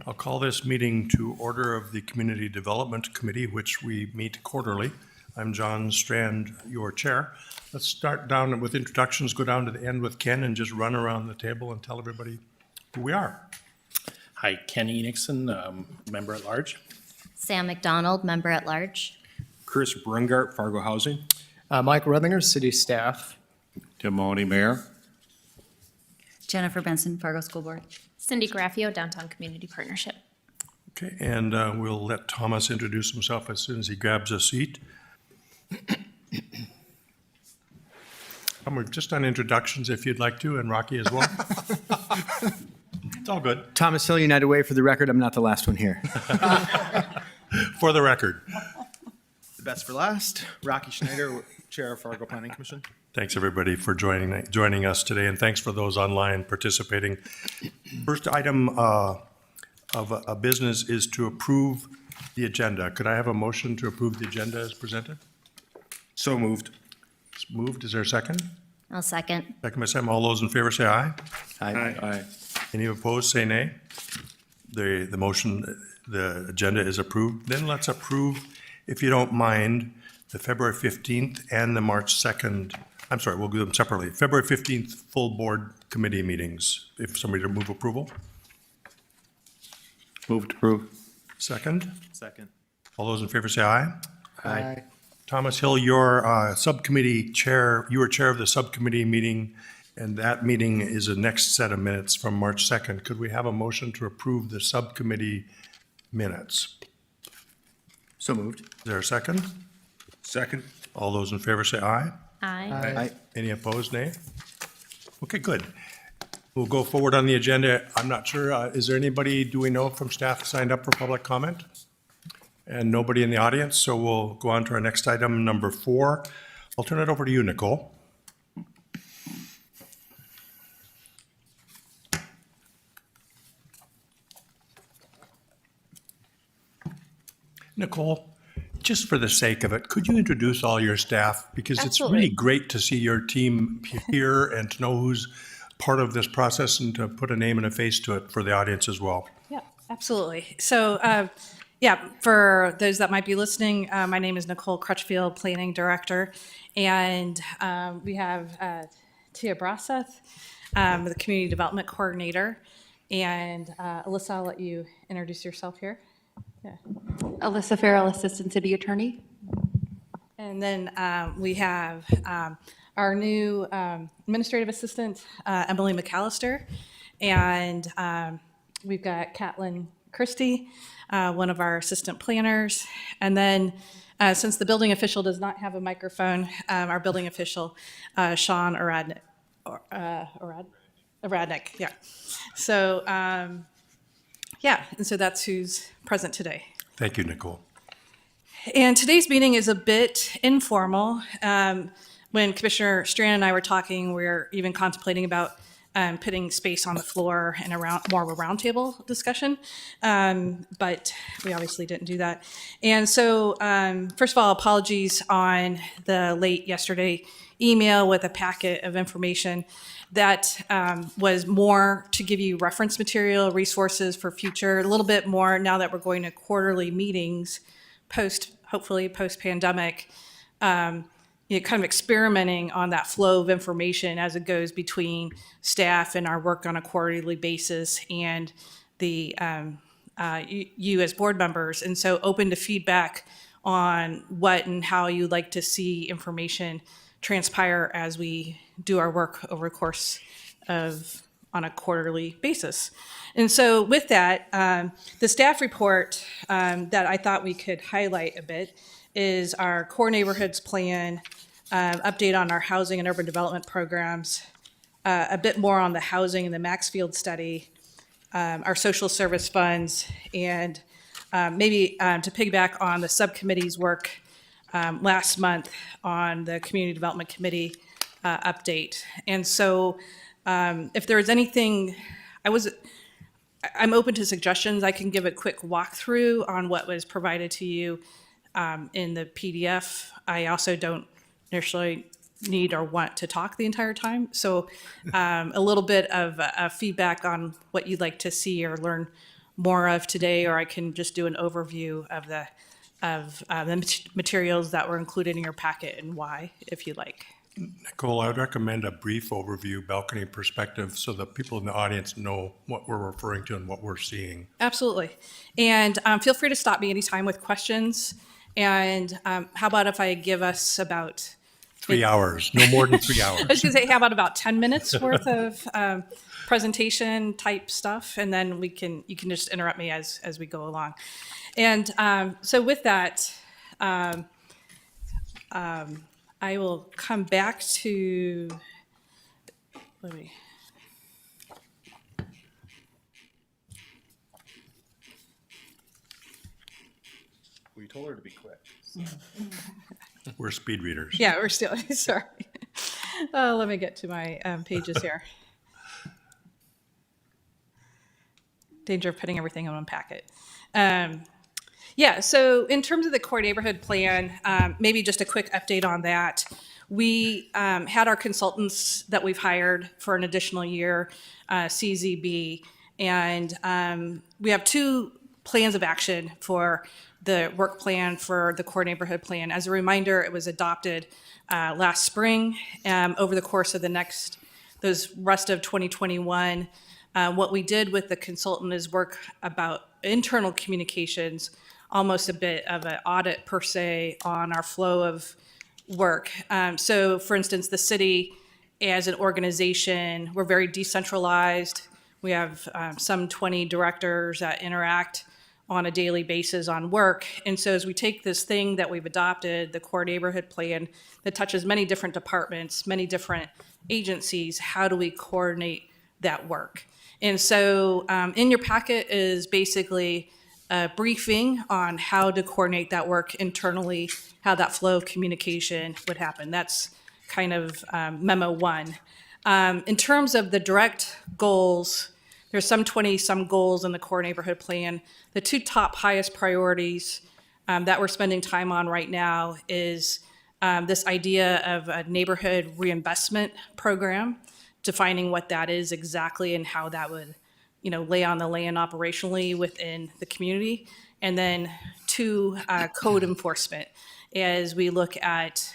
I'll call this meeting to order of the Community Development Committee, which we meet quarterly. I'm John Strand, your chair. Let's start down with introductions, go down to the end with Ken, and just run around the table and tell everybody who we are. Hi, Ken Enixon, member at large. Sam McDonald, member at large. Chris Brungart, Fargo Housing. Mike Ruthinger, city staff. Timoni, Mayor. Jennifer Benson, Fargo School Board. Cindy Graffio, Downtown Community Partnership. Okay, and we'll let Thomas introduce himself as soon as he grabs a seat. We're just on introductions if you'd like to, and Rocky as well. It's all good. Thomas Hill, United Way. For the record, I'm not the last one here. For the record. The best for last, Rocky Schneider, Chair of Fargo Planning Commission. Thanks, everybody, for joining us today, and thanks for those online participating. First item of a business is to approve the agenda. Could I have a motion to approve the agenda as presented? So moved. It's moved. Is there a second? I'll second. Second by Sam. All those in favor say aye. Aye. Any opposed, say nay. The agenda is approved. Then let's approve, if you don't mind, the February 15th and the March 2nd. I'm sorry, we'll do them separately. February 15th, full board committee meetings. If somebody to move approval. Move to approve. Second. Second. All those in favor say aye. Aye. Thomas Hill, you're subcommittee chair. You were chair of the subcommittee meeting, and that meeting is the next set of minutes from March 2nd. Could we have a motion to approve the subcommittee minutes? So moved. Is there a second? Second. All those in favor say aye. Aye. Aye. Any opposed, nay? Okay, good. We'll go forward on the agenda. I'm not sure, is there anybody, do we know from staff signed up for public comment? And nobody in the audience, so we'll go on to our next item, number 4. I'll turn it over to you, Nicole. Nicole, just for the sake of it, could you introduce all your staff? Because it's Absolutely. really great to see your team here and to know who's part of this process and to put a name and a face to it for the audience as well. Yeah, absolutely. So, for those that might be listening, my name is Nicole Crutchfield, Planning Director, and we have Tia Braseth, the Community Development Coordinator, and Alyssa, I'll let you introduce yourself here. Alyssa Farrell, Assistant City Attorney. And then we have our new Administrative Assistant, Emily McAllister, and we've got Catlin Christie, one of our assistant planners. And then since the building official does not have a microphone, our building official, Sean Aradnik, yeah. So, and so that's who's present today. Thank you, Nicole. And today's meeting is a bit informal. When Commissioner Strand and I were talking, we were even contemplating about putting space on the floor and more of a roundtable discussion, but we obviously didn't do that. And so, first of all, apologies on the late yesterday email with a packet of information that was more to give you reference material, resources for future, a little bit more now that we're going to quarterly meetings hopefully post-pandemic, kind of experimenting on that flow of information as it goes between staff and our work on a quarterly basis and the you as board members. And so open to feedback on what and how you'd like to see information transpire as we do our work over the course of on a quarterly basis. And so with that, the staff report that I thought we could highlight a bit is our core neighborhoods plan, update on our housing and urban development programs, a bit more on the housing and the Maxfield study, our social service funds, and maybe to piggyback on the subcommittee's work last month on the Community Development Committee update. And so if there is anything, I'm open to suggestions. I can give a quick walkthrough on what was provided to you in the PDF. I also don't necessarily need or want to talk the entire time. So a little bit of feedback on what you'd like to see or learn more of today, or I can just do an overview of the materials that were included in your packet and why, if you like. Nicole, I would recommend a brief overview, balcony perspective, so that people in the audience know what we're referring to and what we're seeing. Absolutely. And feel free to stop me anytime with questions. And how about if I give us about 3 hours, no more than 3 hours. I was going to say, how about about 10 minutes worth of presentation type stuff, and then you can just interrupt me as we go along. And so with that, I will come back to, let me. We told her to be quick. We're speed readers. Yeah, we're still, sorry. Let me get to my pages here. Danger of putting everything in one packet. Yeah, so in terms of the core neighborhood plan, maybe just a quick update on that. We had our consultants that we've hired for an additional year, CZB, and we have 2 plans of action for the work plan for the core neighborhood plan. As a reminder, it was adopted last spring. Over the course of those rest of 2021, what we did with the consultant is work about internal communications, almost a bit of an audit per se on our flow of work. So for instance, the city as an organization, we're very decentralized. We have some 20 directors that interact on a daily basis on work. And so as we take this thing that we've adopted, the core neighborhood plan that touches many different departments, many different agencies, how do we coordinate that work? And so in your packet is basically a briefing on how to coordinate that work internally, how that flow of communication would happen. That's kind of memo 1. In terms of the direct goals, there's some 20-some goals in the core neighborhood plan. The 2 top highest priorities that we're spending time on right now is this idea of a neighborhood reinvestment program, defining what that is exactly and how that would, lay on the land operationally within the community. And then 2, code enforcement, as we look at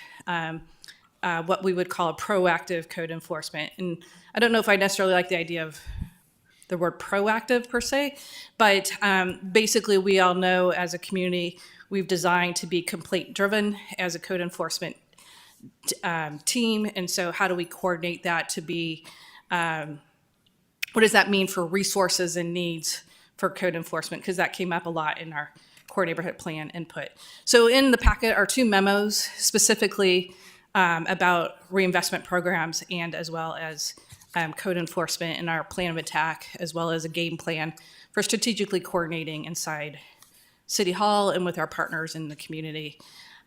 what we would call a proactive code enforcement. And I don't know if I necessarily like the idea of the word proactive per se, but basically we all know as a community, we've designed to be complaint driven as a code enforcement team. And so how do we coordinate that to be, what does that mean for resources and needs for code enforcement? Because that came up a lot in our core neighborhood plan input. So in the packet are 2 memos specifically about reinvestment programs and as well as code enforcement in our plan of attack, as well as a game plan for strategically coordinating inside City Hall and with our partners in the community.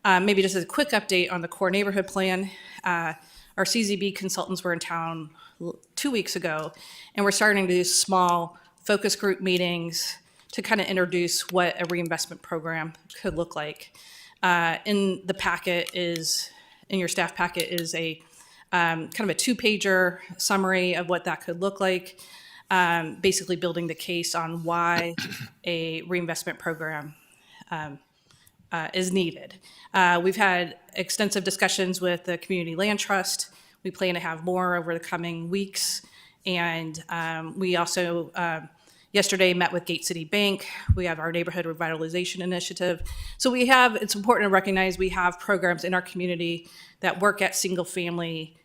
Maybe just a quick update on the core neighborhood plan. Our CZB consultants were in town 2 weeks ago, and we're starting to do small focus group meetings to kind of introduce what a reinvestment program could look like. In the packet in your staff packet is a kind of a 2-pager summary of what that could look like, basically building the case on why a reinvestment program is needed. We've had extensive discussions with the Community Land Trust. We plan to have more over the coming weeks. And we also, yesterday, met with Gate City Bank. We have our neighborhood revitalization initiative. So it's important to recognize we have programs in our community that work at single-family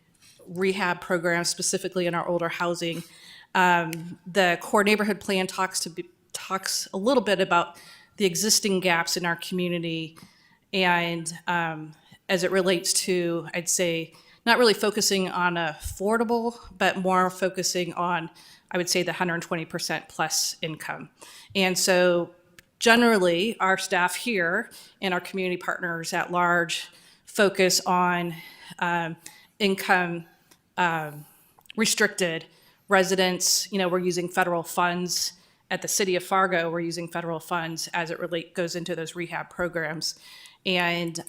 rehab programs, specifically in our older housing. The core neighborhood plan talks a little bit about the existing gaps in our community, and as it relates to, I'd say, not really focusing on affordable, but more focusing on, I would say, the 120% plus income. And so generally, our staff here and our community partners at large focus on income restricted residents. We're using federal funds at the city of Fargo. We're using federal funds as it goes into those rehab programs. And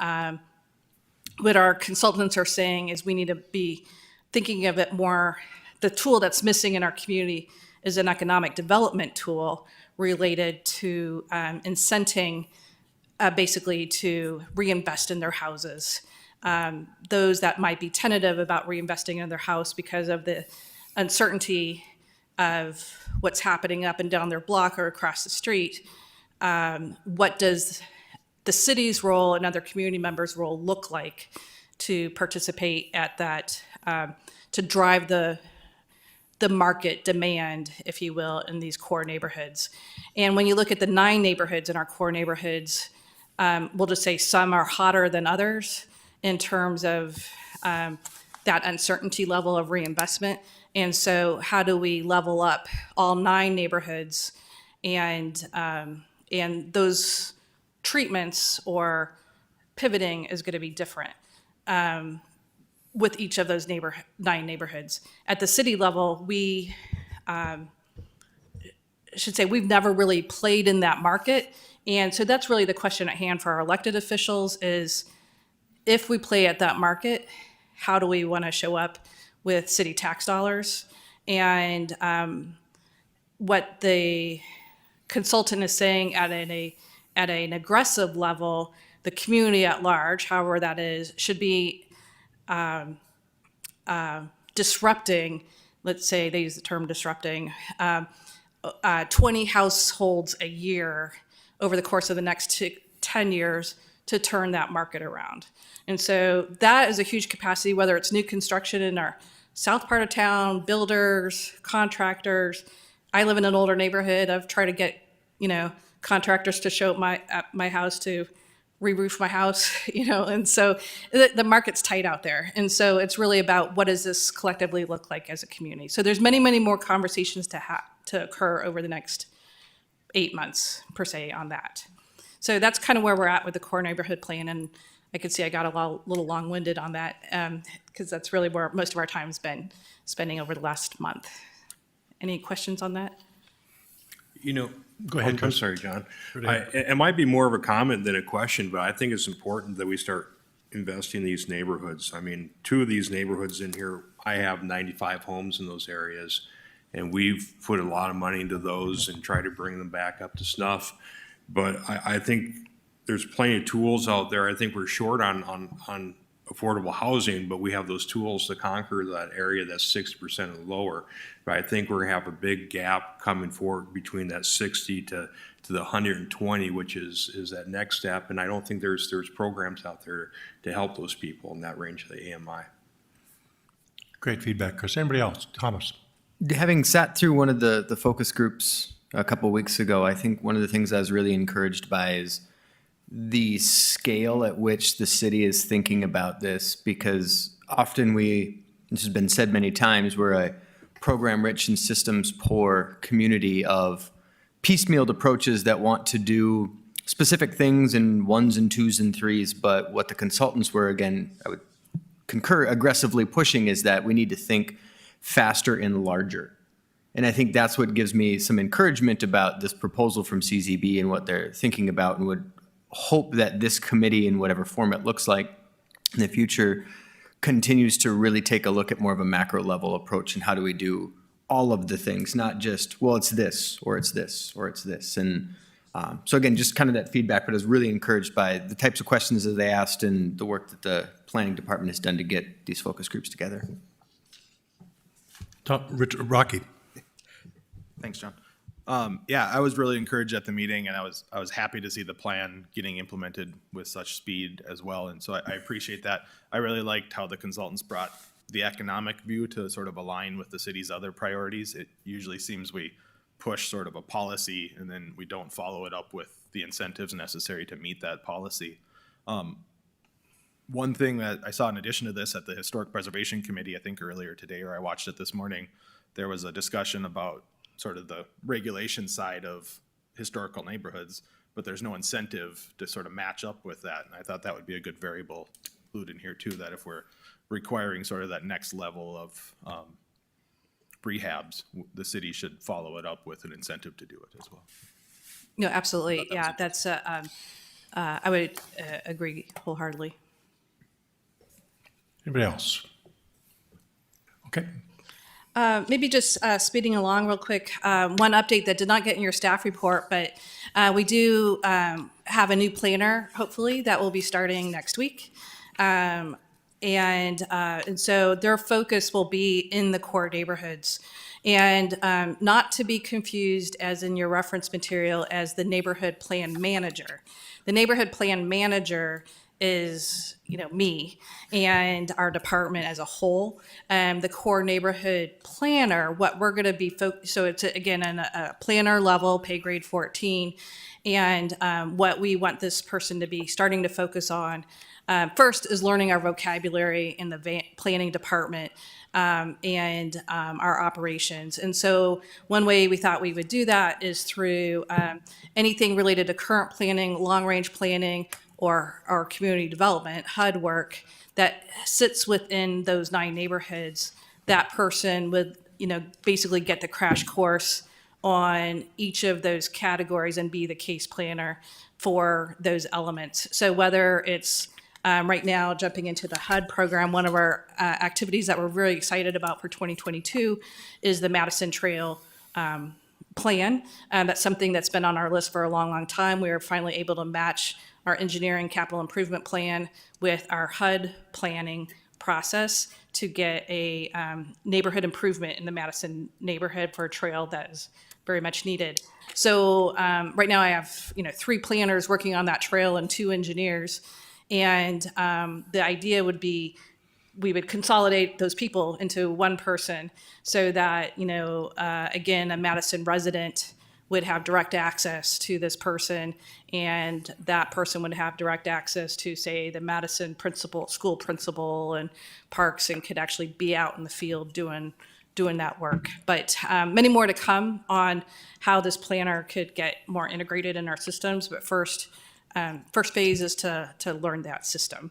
what our consultants are saying is we need to be thinking of it more, the tool that's missing in our community is an economic development tool related to incenting basically to reinvest in their houses. Those that might be tentative about reinvesting in their house because of the uncertainty of what's happening up and down their block or across the street, what does the city's role and other community members' role look like to participate at that, to drive the market demand, if you will, in these core neighborhoods. And when you look at the 9 neighborhoods in our core neighborhoods, we'll just say some are hotter than others in terms of that uncertainty level of reinvestment. And so how do we level up all 9 neighborhoods and those treatments or pivoting is going to be different with each of those 9 neighborhoods. At the city level, we should say we've never really played in that market. And so that's really the question at hand for our elected officials is if we play at that market, how do we want to show up with city tax dollars? And what the consultant is saying at an aggressive level, the community at large, however that is, should be disrupting, let's say they use the term disrupting, 20 households a year over the course of the next 10 years to turn that market around. And so that is a huge capacity, whether it's new construction in our south part of town, builders, contractors. I live in an older neighborhood. I've tried to get, contractors to show up at my house to re-roof my house, and so the market's tight out there. And so it's really about what does this collectively look like as a community. So there's many, many more conversations to occur over the next 8 months per se on that. So that's kind of where we're at with the core neighborhood plan. And I could see I got a little long-winded on that because that's really where most of our time's been spending over the last month. Any questions on that? Go ahead, I'm Chris. sorry, John. It might be more of a comment than a question, but I think it's important that we start investing in these neighborhoods. I mean, 2 of these neighborhoods in here, I have 95 homes in those areas, and we've put a lot of money into those and tried to bring them back up to snuff. But I think there's plenty of tools out there. I think we're short on affordable housing, but we have those tools to conquer that area that's 60% or lower. But I think we're gonna have a big gap coming forward between that 60 to the 120, which is that next step. And I don't think there's programs out there to help those people in that range of the AMI. Great feedback, Chris. Anybody else? Thomas? Having sat through one of the focus groups a couple of weeks ago, I think one of the things I was really encouraged by is the scale at which the city is thinking about this, because often this has been said many times, we're a program-rich and systems-poor community of piecemealed approaches that want to do specific things in 1s and 2s and 3s, but what the consultants were, again, I would concur, aggressively pushing is that we need to think faster and larger. And I think that's what gives me some encouragement about this proposal from CZB and what they're thinking about, and would hope that this committee, in whatever form it looks like in the future, continues to really take a look at more of a macro level approach and how do we do all of the things, not just, well, it's this, or it's this, or it's this. And so again, just kind of that feedback, but I was really encouraged by the types of questions that they asked and the work that the planning department has done to get these focus groups together. Rocky? Thanks, John. Yeah, I was really encouraged at the meeting, and I was happy to see the plan getting implemented with such speed as well. And so I appreciate that. I really liked how the consultants brought the economic view to sort of align with the city's other priorities. It usually seems we push sort of a policy and then we don't follow it up with the incentives necessary to meet that policy. One thing that I saw in addition to this at the Historic Preservation Committee, I think earlier today, or I watched it this morning, there was a discussion about sort of the regulation side of historical neighborhoods, but there's no incentive to sort of match up with that. And I thought that would be a good variable to include in here too, that if we're requiring sort of that next level of rehabs, the city should follow it up with an incentive to do it as well. No, absolutely. Yeah, that's, I would agree wholeheartedly. Anybody else? Okay. Maybe just speeding along real quick, one update that did not get in your staff report, but we do have a new planner, hopefully, that will be starting next week. And so their focus will be in the core neighborhoods. And not to be confused, as in your reference material, as the neighborhood plan manager. The neighborhood plan manager is, me and our department as a whole. The core neighborhood planner, what we're going to be so it's again a planner level, pay grade 14, and what we want this person to be starting to focus on first is learning our vocabulary in the planning department. And our operations. And so one way we thought we would do that is through anything related to current planning, long-range planning, or community development, HUD work that sits within those 9 neighborhoods. That person would, basically get the crash course on each of those categories and be the case planner for those elements. So whether it's right now, jumping into the HUD program, one of our activities that we're very excited about for 2022 is the Madison Trail plan. That's something that's been on our list for a long, long time. We were finally able to match our engineering capital improvement plan with our HUD planning process to get a neighborhood improvement in the Madison neighborhood for a trail that is very much needed. So right now I have 3 planners working on that trail and 2 engineers. And the idea would be we would consolidate those people into one person so that, again, a Madison resident would have direct access to this person, and that person would have direct access to, say, the Madison school principal and parks, and could actually be out in the field doing that work. But many more to come on how this planner could get more integrated in our systems. But first phase is to learn that system.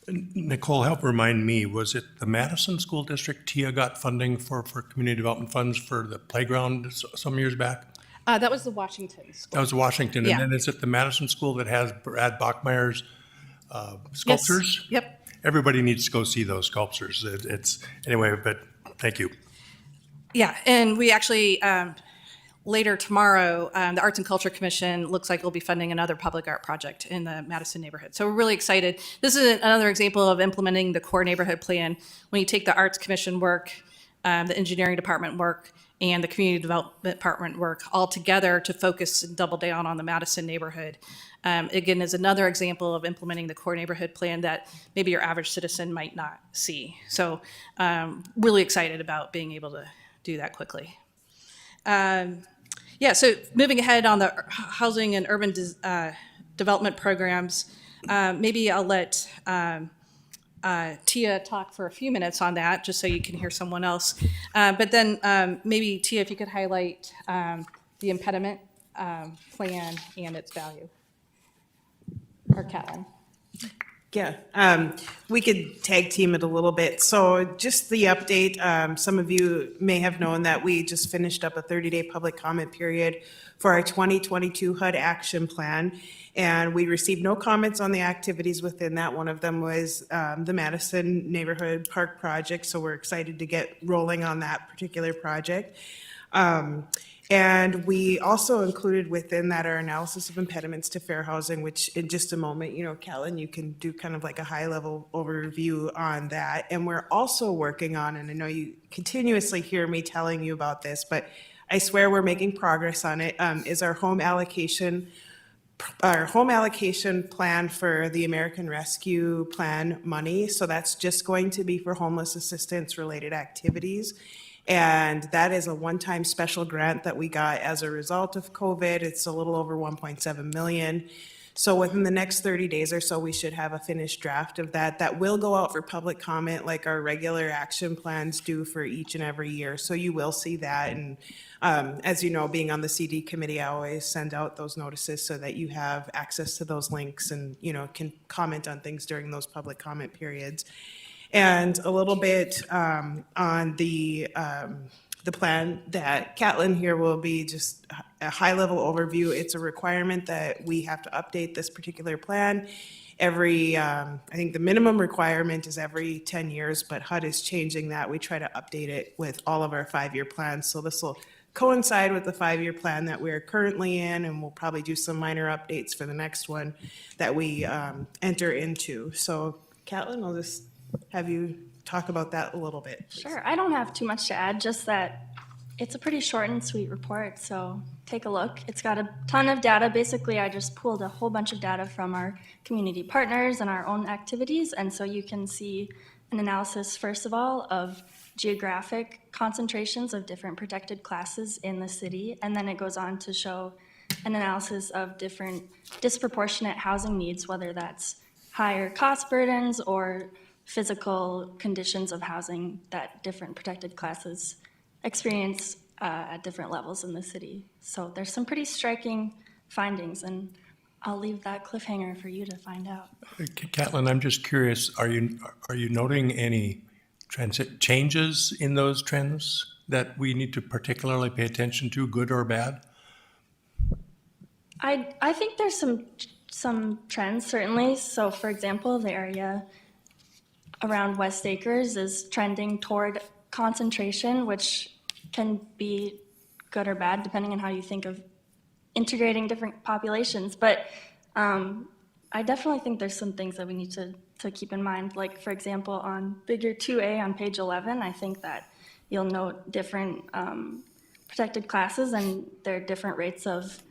Nicole, help remind me, was it the Madison School District, TIA got funding for community development funds for the playground some years back? That was the Washington school. That was Washington. Yeah. And then is it the Madison School that has Brad Bachmeyer's sculptures? Yes. Yep. Everybody needs to go see those sculptures. Anyway, but thank you. Yeah, and we actually, later tomorrow, the Arts and Culture Commission looks like we'll be funding another public art project in the Madison neighborhood. So we're really excited. This is another example of implementing the core neighborhood plan. When you take the Arts Commission work, the engineering department work, and the community development department work all together to focus and double down on the Madison neighborhood. Again, is another example of implementing the core neighborhood plan that maybe your average citizen might not see. So really excited about being able to do that quickly. So moving ahead on the housing and urban development programs, maybe I'll let Tia talk for a few minutes on that, just so you can hear someone else. But then maybe Tia, if you could highlight the impediment plan and its value. Or Catlin. Yeah, we could tag team it a little bit. So just the update, some of you may have known that we just finished up a 30-day public comment period for our 2022 HUD action plan. And we received no comments on the activities within that. One of them was the Madison Neighborhood Park Project. So we're excited to get rolling on that particular project. And we also included within that our analysis of impediments to fair housing, which in just a moment, Callan, you can do kind of like a high level overview on that. And we're also working on, and I know you continuously hear me telling you about this, but I swear we're making progress on it, is our home allocation plan for the American Rescue Plan money. So that's just going to be for homeless assistance related activities. And that is a one-time special grant that we got as a result of COVID. It's a little over 1.7 million. So within the next 30 days or so, we should have a finished draft of that. That will go out for public comment like our regular action plans do for each and every year. So you will see that. And as you know, being on the CD committee, I always send out those notices so that you have access to those links and, can comment on things during those public comment periods. And a little bit on the plan that Catlin here will be just a high-level overview. It's a requirement that we have to update this particular plan I think the minimum requirement is every 10 years, but HUD is changing that. We try to update it with all of our 5-year plans. So this will coincide with the 5-year plan that we're currently in, and we'll probably do some minor updates for the next one that we enter into. So Catlin, I'll just have you talk about that a little bit. Sure, I don't have too much to add, just that it's a pretty short and sweet report, so take a look. It's got a ton of data. Basically, I just pulled a whole bunch of data from our community partners and our own activities, and so you can see an analysis, first of all, of geographic concentrations of different protected classes in the city, and then it goes on to show an analysis of different disproportionate housing needs, whether that's higher cost burdens or physical conditions of housing that different protected classes experience at different levels in the city. So there's some pretty striking findings, and I'll leave that cliffhanger for you to find out. Catlin, I'm just curious, are you noting any changes in those trends that we need to particularly pay attention to, good or bad? I think there's some trends, certainly. So for example, the area around West Acres is trending toward concentration, which can be good or bad depending on how you think of integrating different populations. But I definitely think there's some things that we need to keep in mind. Like, for example, on figure 2A on page 11, I think that you'll note different protected classes and there are different rates of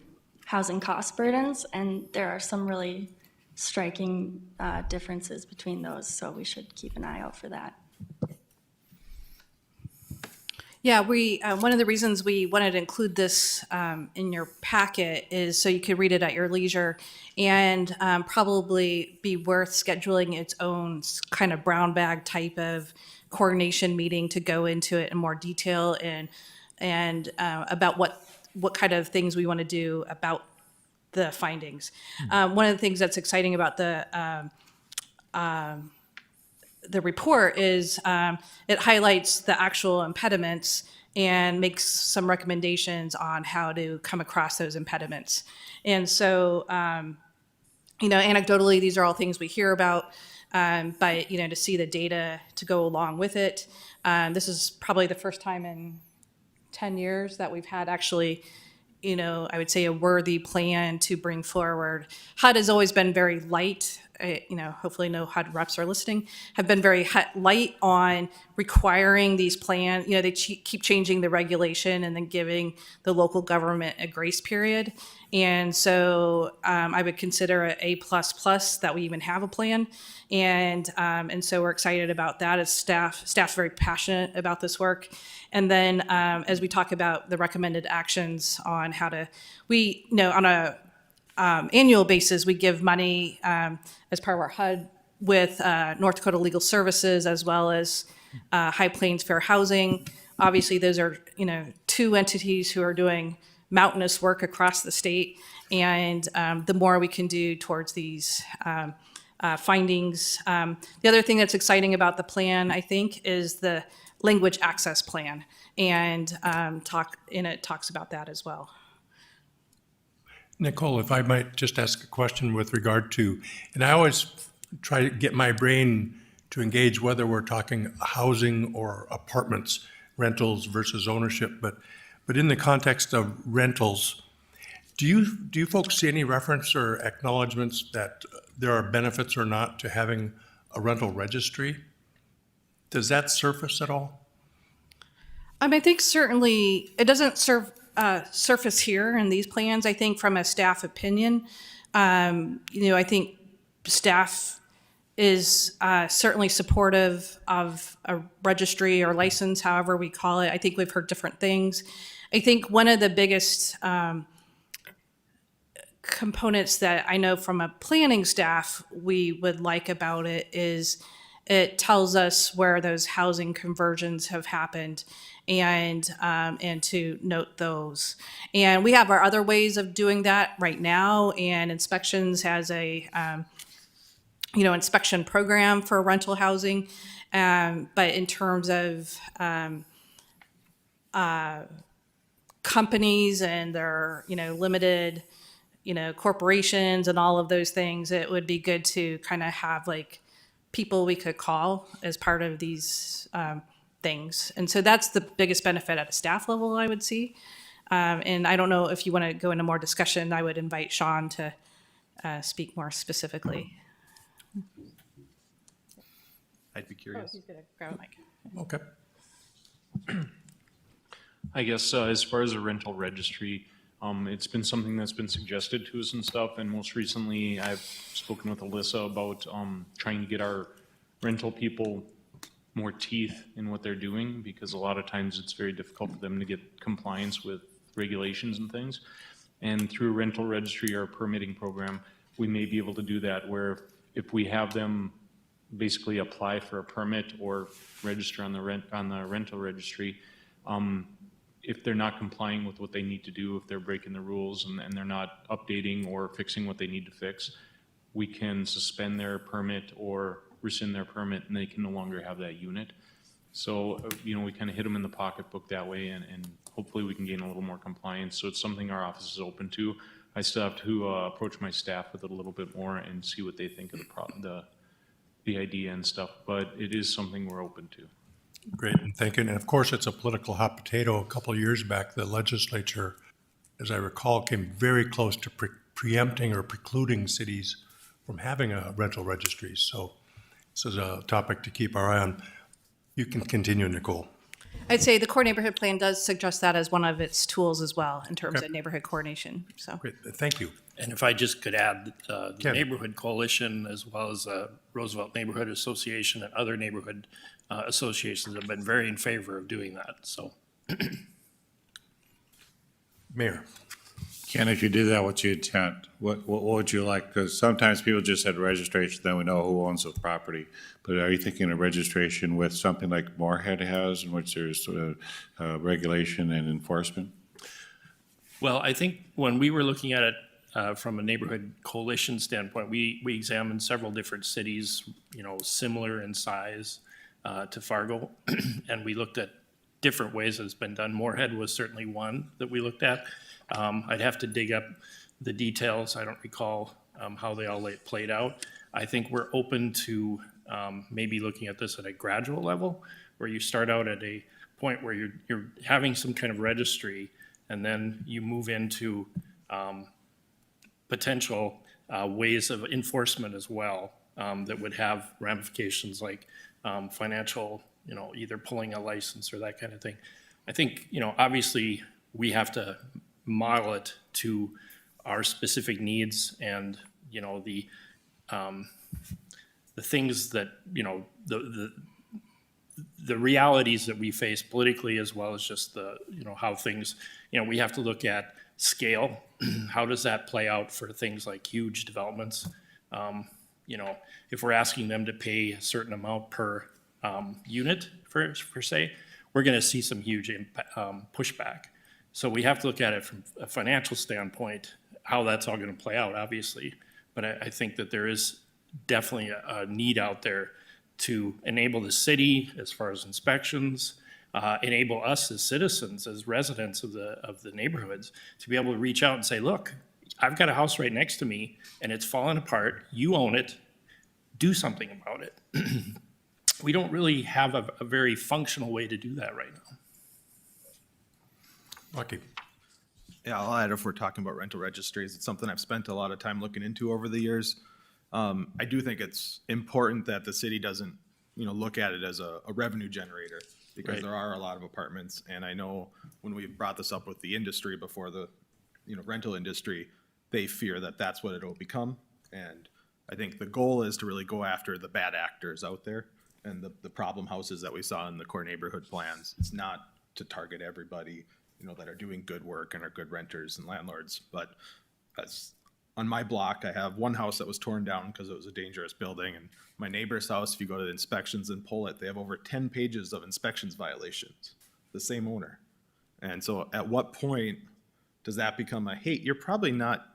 housing cost burdens, and there are some really striking differences between those, so we should keep an eye out for that. Yeah, one of the reasons we wanted to include this in your packet is so you could read it at your leisure, and probably be worth scheduling its own kind of brown bag type of coordination meeting to go into it in more detail and about what kind of things we want to do about the findings. One of the things that's exciting about the report is it highlights the actual impediments and makes some recommendations on how to come across those impediments. And so, anecdotally, these are all things we hear about, but, to see the data to go along with it. This is probably the first time in 10 years that we've had actually, I would say a worthy plan to bring forward. HUD has always been very light. Hopefully no HUD reps are listening, have been very light on requiring these plans. They keep changing the regulation and then giving the local government a grace period. And so I would consider an A++ that we even have a plan. And so we're excited about that as staff's very passionate about this work. And then as we talk about the recommended actions on how to, on a annual basis, we give money as part of our HUD with North Dakota Legal Services as well as High Plains Fair Housing. Obviously, those are two entities who are doing mountainous work across the state, and the more we can do towards these findings. The other thing that's exciting about the plan, I think, is the language access plan, and it talks about that as well. Nicole, if I might just ask a question with regard to, and I always try to get my brain to engage whether we're talking housing or apartments, rentals versus ownership, but in the context of rentals, do you folks see any reference or acknowledgements that there are benefits or not to having a rental registry? Does that surface at all? I think certainly it doesn't surface here in these plans. I think from a staff opinion, I think staff is certainly supportive of a registry or license, however we call it. I think we've heard different things. I think one of the biggest components that I know from a planning staff we would like about it is it tells us where those housing conversions have happened and to note those. And we have our other ways of doing that right now, and Inspections has a inspection program for rental housing. But in terms of companies and their limited corporations and all of those things, it would be good to kind of have like people we could call as part of these things. And so that's the biggest benefit at a staff level, I would see. And I don't know if you want to go into more discussion, I would invite Sean to speak more specifically. I'd be curious. He's gonna grab a mic. Okay. I guess as far as a rental registry, it's been something that's been suggested to us and stuff, and most recently I've spoken with Alyssa about trying to get our rental people more teeth in what they're doing, because a lot of times it's very difficult for them to get compliance with regulations and things. And through rental registry, our permitting program, we may be able to do that, where if we have them basically apply for a permit or register on the rental registry, if they're not complying with what they need to do, if they're breaking the rules and they're not updating or fixing what they need to fix, we can suspend their permit or rescind their permit, and they can no longer have that unit. So, we kind of hit them in the pocketbook that way, and hopefully we can gain a little more compliance. So it's something our office is open to. I still have to approach my staff with it a little bit more and see what they think of the idea and stuff, but it is something we're open to. Great, and thank you. And of course, it's a political hot potato. A couple of years back, the legislature, as I recall, came very close to preempting or precluding cities from having a rental registry. So this is a topic to keep our eye on. You can continue, Nicole. I'd say the core neighborhood plan does suggest that as one of its tools as well in terms Okay. of neighborhood coordination. So Great, thank you. And if I just could add, the Ken. Neighborhood Coalition, as well as Roosevelt Neighborhood Association and other neighborhood associations have been very in favor of doing that, so. Mayor. Ken, if you do that, what's your intent? What would you like? Because sometimes people just had registration, then we know who owns the property. But are you thinking of registration with something like Moorhead has, in which there's regulation and enforcement? Well, I think when we were looking at it from a neighborhood coalition standpoint, we examined several different cities, similar in size to Fargo, and we looked at different ways that it's been done. Moorhead was certainly one that we looked at. I'd have to dig up the details. I don't recall how they all played out. I think we're open to maybe looking at this at a gradual level, where you start out at a point where you're having some kind of registry, and then you move into potential ways of enforcement as well that would have ramifications like financial, either pulling a license or that kind of thing. I think, obviously we have to model it to our specific needs and, the things that, the realities that we face politically, as well as just the, how things, we have to look at scale. How does that play out for things like huge developments? If we're asking them to pay a certain amount per unit, per se, we're going to see some huge pushback. So we have to look at it from a financial standpoint, how that's all going to play out, obviously. But I think that there is definitely a need out there to enable the city as far as inspections, enable us as citizens, as residents of the neighborhoods, to be able to reach out and say, look, I've got a house right next to me and it's falling apart. You own it. Do something about it. We don't really have a very functional way to do that right now. Lucky. Yeah, I'll add, if we're talking about rental registries, it's something I've spent a lot of time looking into over the years. I do think it's important that the city doesn't, look at it as a revenue generator, because Right. there are a lot of apartments. And I know when we've brought this up with the industry before, the, rental industry, they fear that that's what it'll become. And I think the goal is to really go after the bad actors out there and the problem houses that we saw in the core neighborhood plans. It's not to target everybody, that are doing good work and are good renters and landlords. But as on my block, I have one house that was torn down because it was a dangerous building. And my neighbor's house, if you go to the inspections and pull it, they have over 10 pages of inspections violations, the same owner. And so at what point does that become hey, you're probably not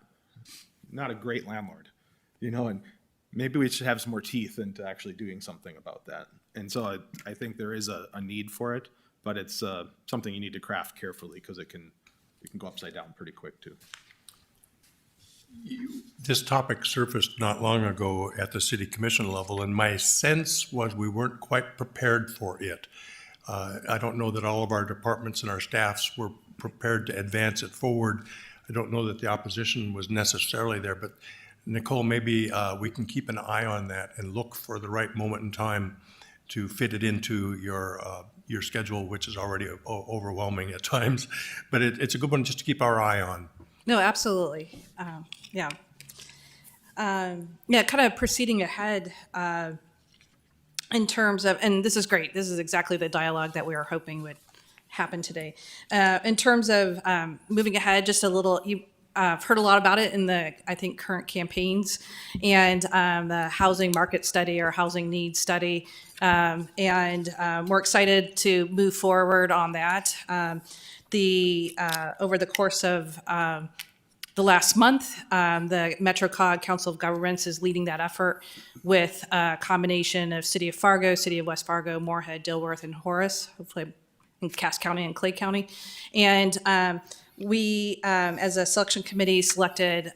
a great landlord, and maybe we should have some more teeth into actually doing something about that. And so I think there is a need for it, but it's something you need to craft carefully, because it can go upside down pretty quick too. this topic surfaced not long ago at the city commission level, and my sense was we weren't quite prepared for it. I don't know that all of our departments and our staffs were prepared to advance it forward. I don't know that the opposition was necessarily there, but Nicole, maybe we can keep an eye on that and look for the right moment in time to fit it into your schedule, which is already overwhelming at times. But it's a good one just to keep our eye on. No, absolutely. Yeah. Yeah, kind of proceeding ahead in terms of, and this is great, this is exactly the dialogue that we were hoping would happen today. In terms of moving ahead, just a little, I've heard a lot about it in the, I think, current campaigns and the housing market study or housing needs study. And we're excited to move forward on that. Over the course of the last month, the MetroCog Council of Governments is leading that effort with a combination of City of Fargo, City of West Fargo, Moorhead, Dilworth, and Horace, hopefully in Cass County and Clay County. And we, as a selection committee, selected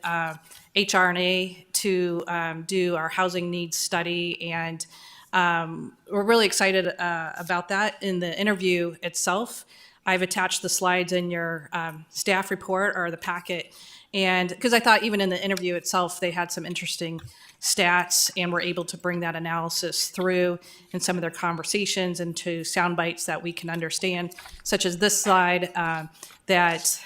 HR&A to do our housing needs study, and we're really excited about that. In the interview itself, I've attached the slides in your staff report or the packet, and because I thought even in the interview itself, they had some interesting stats and were able to bring that analysis through in some of their conversations into sound bites that we can understand, such as this slide that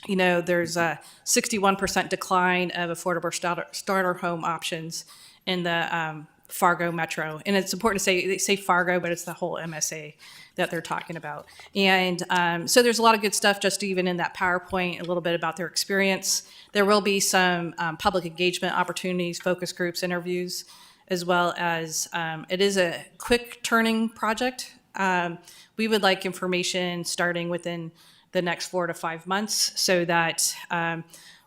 there's a 61% decline of affordable starter home options in the Fargo Metro. And it's important to say, they say Fargo, but it's the whole MSA that they're talking about. And so there's a lot of good stuff just even in that PowerPoint, a little bit about their experience. There will be some public engagement opportunities, focus groups, interviews, as well as it is a quick turning project. We would like information starting within the next 4 to 5 months so that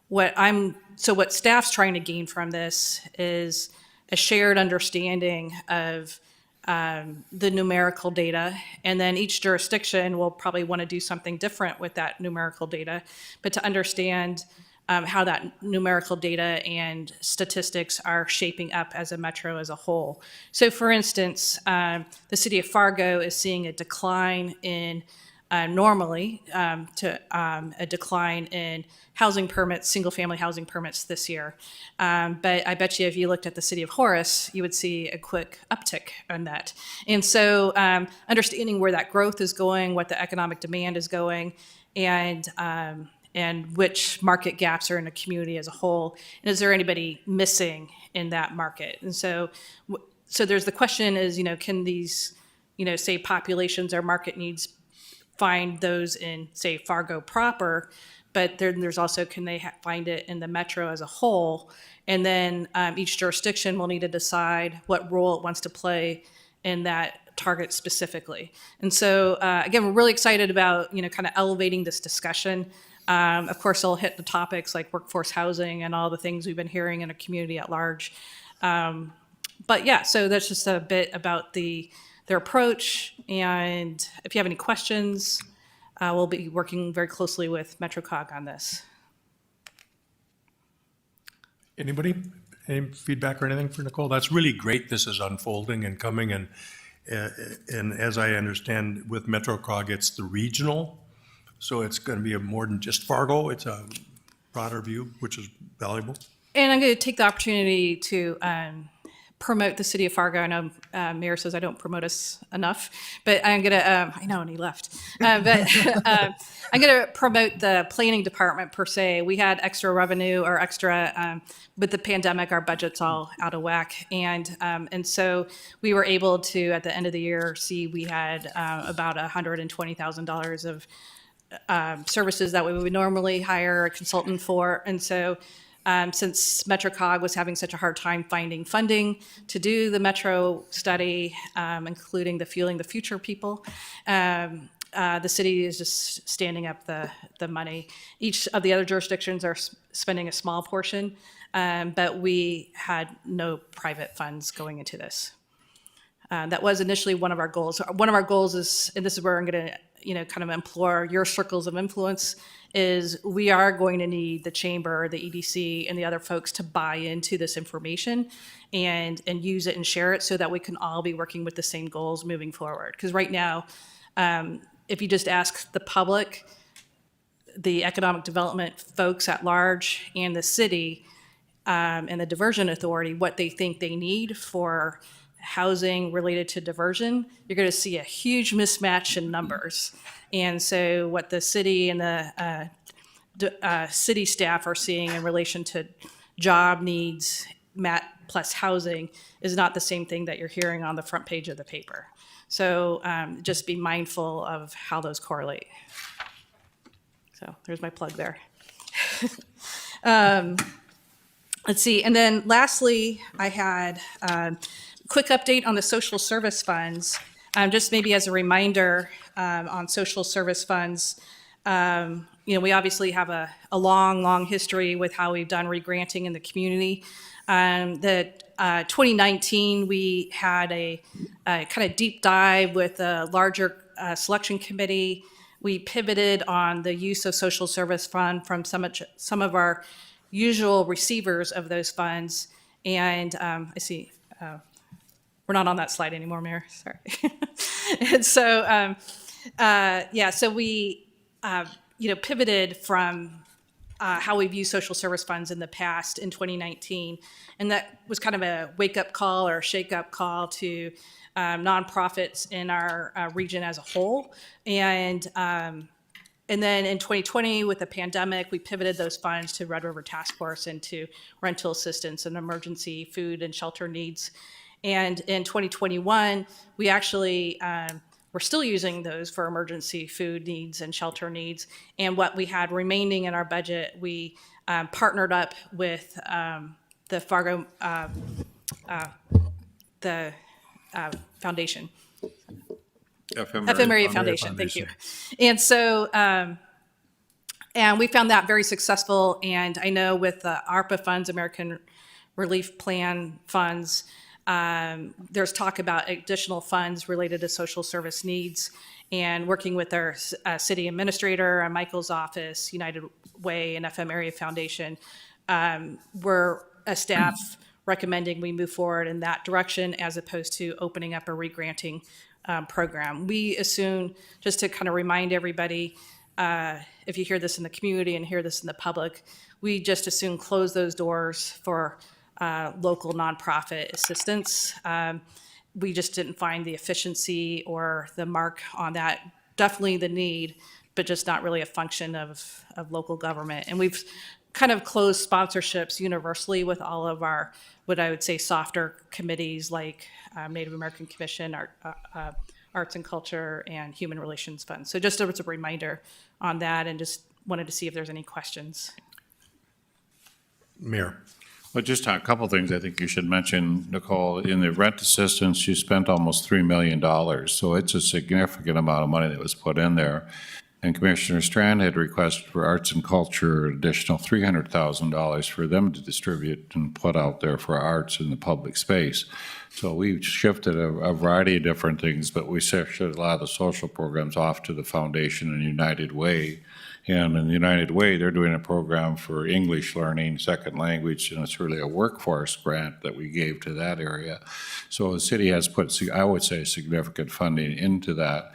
what staff's trying to gain from this is a shared understanding of the numerical data, and then each jurisdiction will probably want to do something different with that numerical data, but to understand how that numerical data and statistics are shaping up as a metro as a whole. So for instance, the city of Fargo is seeing a decline in normally a decline in housing permits, single-family housing permits this year. But I bet you if you looked at the city of Horace, you would see a quick uptick on that. And so understanding where that growth is going, what the economic demand is going, and which market gaps are in the community as a whole, and is there anybody missing in that market? And so there's the question is, can these, say populations or market needs find those in, say, Fargo proper, but then there's also, can they find it in the metro as a whole? And then each jurisdiction will need to decide what role it wants to play in that target specifically. And so, again, we're really excited about, kind of elevating this discussion. Of course, it'll hit the topics like workforce housing and all the things we've been hearing in a community at large. But yeah, so that's just a bit about their approach. And if you have any questions, we'll be working very closely with MetroCog on this. Anybody? Any feedback or anything for Nicole? That's really great. This is unfolding and coming, and as I understand with MetroCog, it's the regional, so it's going to be more than just Fargo. It's a broader view, which is valuable. And I'm going to take the opportunity to promote the city of Fargo. I know Mayor says I don't promote us enough, but I'm going to, I know, and he left. But I'm going to promote the planning department per se. We had extra revenue or extra, with the pandemic, our budget's all out of whack. And so we were able to, at the end of the year, see we had about $120,000 of services that we would normally hire a consultant for. And so since MetroCog was having such a hard time finding funding to do the Metro study, including the Fueling the Future people, the city is just standing up the money. Each of the other jurisdictions are spending a small portion, but we had no private funds going into this. That was initially one of our goals. One of our goals is, and this is where I'm going to, kind of implore your circles of influence is we are going to need the chamber, the EDC, and the other folks to buy into this information and use it and share it so that we can all be working with the same goals moving forward. Because right now, if you just ask the public, the economic development folks at large, and the city, and the diversion authority, what they think they need for housing related to diversion, you're going to see a huge mismatch in numbers. And so what the city and the city staff are seeing in relation to job needs, plus housing, is not the same thing that you're hearing on the front page of the paper. So just be mindful of how those correlate. So there's my plug there. Let's see. And then lastly, I had a quick update on the social service funds. Just maybe as a reminder on social service funds, we obviously have a long history with how we've done regranting in the community. That 2019, we had a kind of deep dive with a larger selection committee. We pivoted on the use of social service fund from some of our usual receivers of those funds. And I see, we're not on that slide anymore, Mayor, sorry. And so, so we, pivoted from how we've used social service funds in the past in 2019. And that was kind of a wake-up call or shake-up call to nonprofits in our region as a whole. And then in 2020, with the pandemic, we pivoted those funds to Red River Task Force and to rental assistance and emergency food and shelter needs. And in 2021, we actually we're still using those for emergency food needs and shelter needs. And what we had remaining in our budget, we partnered up with the Fargo Foundation. FMRA Foundation, thank you. And so, and we found that very successful. And I know with the ARPA funds, American Relief Plan funds, there's talk about additional funds related to social service needs, and working with our city administrator, Michael's office, United Way, and FMRA Foundation, we're a staff recommending we move forward in that direction as opposed to opening up a regranting program. We assume, just to kind of remind everybody, if you hear this in the community and hear this in the public, we just assume close those doors for local nonprofit assistance. We just didn't find the efficiency or the mark on that. Definitely the need, but just not really a function of local government. And we've kind of closed sponsorships universally with all of our, what I would say, softer committees like Native American Commission, Arts and Culture, and Human Relations Fund. So just as a reminder on that, and just wanted to see if there's any questions. Mayor. Well, just a couple things I think you should mention, Nicole. In the rent assistance, you spent almost $3 million. So it's a significant amount of money that was put in there. And Commissioner Strand had requested for arts and culture an additional $300,000 for them to distribute and put out there for arts in the public space. So we shifted a variety of different things, but we shifted a lot of the social programs off to the foundation and United Way. And in United Way, they're doing a program for English learning, second language, and it's really a workforce grant that we gave to that area. So the city has put, I would say, significant funding into that.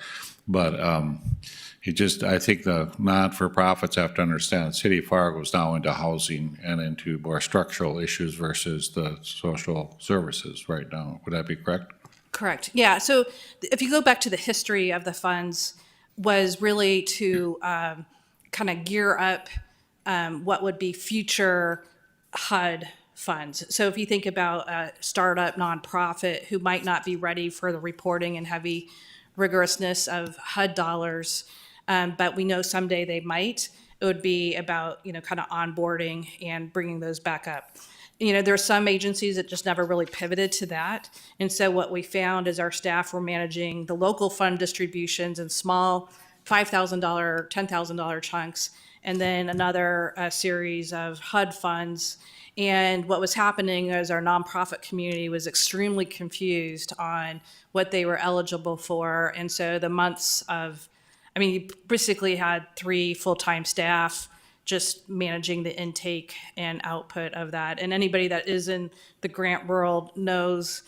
But I think the not-for-profits have to understand that City of Fargo is now into housing and into more structural issues versus the social services right now. Would that be correct? Correct. Yeah. So if you go back to the history of the funds, was really to kind of gear up what would be future HUD funds. So if you think about a startup nonprofit who might not be ready for the reporting and heavy rigorousness of HUD dollars, but we know someday they might, it would be about, kind of onboarding and bringing those back up. There are some agencies that just never really pivoted to that. And so what we found is our staff were managing the local fund distributions in small $5,000, $10,000 chunks, and then another series of HUD funds. And what was happening is our nonprofit community was extremely confused on what they were eligible for. And so the months of I mean, you basically had 3 full-time staff just managing the intake and output of that. And anybody that is in the grant world knows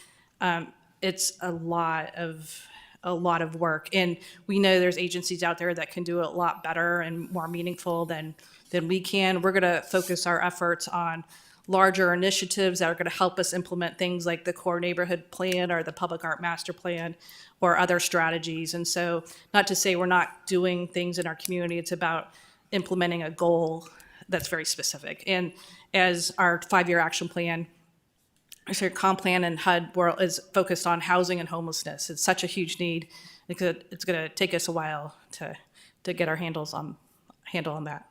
it's a lot of work. And we know there's agencies out there that can do it a lot better and more meaningful than we can. We're going to focus our efforts on larger initiatives that are going to help us implement things like the core neighborhood plan or the public art master plan or other strategies. And so not to say we're not doing things in our community, it's about implementing a goal that's very specific. And as our 5-year action plan, comp plan and HUD world is focused on housing and homelessness. It's such a huge need. It's going to take us a while to get our handle on that.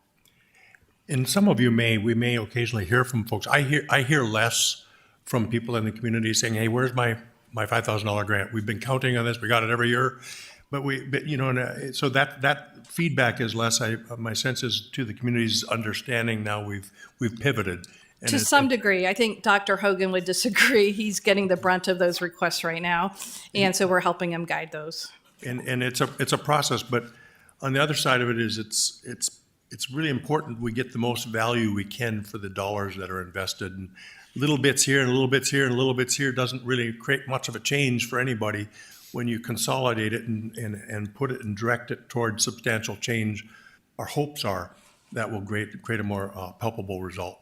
And some of you we may occasionally hear from folks. I hear less from people in the community saying, "Hey, where's my $5,000 grant? We've been counting on this. We got it every year." But so that feedback is less. My sense is to the community's understanding now we've pivoted. And to some degree, I think Dr. Hogan would disagree. He's getting the brunt of those requests right now, and so we're helping him guide those. And it's a process, but on the other side of it is it's really important we get the most value we can for the dollars that are invested. And little bits here and little bits here and little bits here doesn't really create much of a change for anybody. When you consolidate it and put it and direct it towards substantial change, our hopes are that will create a more palpable result.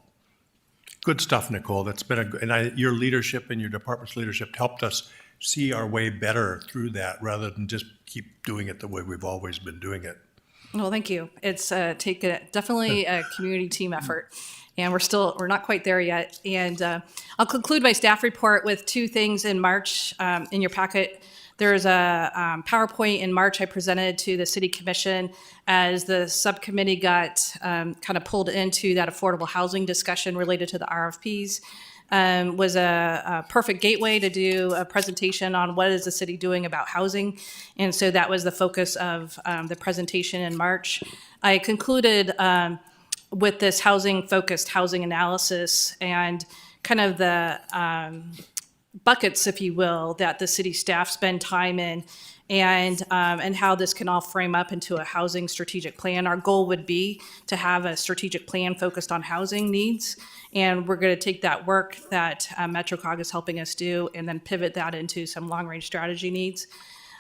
Good stuff, Nicole. That's been your leadership and your department's leadership helped us see our way better through that rather than just keep doing it the way we've always been doing it. Well, thank you. It's definitely a community team effort, and we're not quite there yet. And I'll conclude my staff report with 2 things in March in your packet. There's a PowerPoint in March I presented to the City Commission as the subcommittee got kind of pulled into that affordable housing discussion related to the RFPs. Was a perfect gateway to do a presentation on what is the city doing about housing. And so that was the focus of the presentation in March. I concluded with this housing-focused housing analysis and kind of the buckets, if you will, that the city staff spend time in, and how this can all frame up into a housing strategic plan. Our goal would be to have a strategic plan focused on housing needs, and we're going to take that work that MetroCog is helping us do and then pivot that into some long-range strategy needs.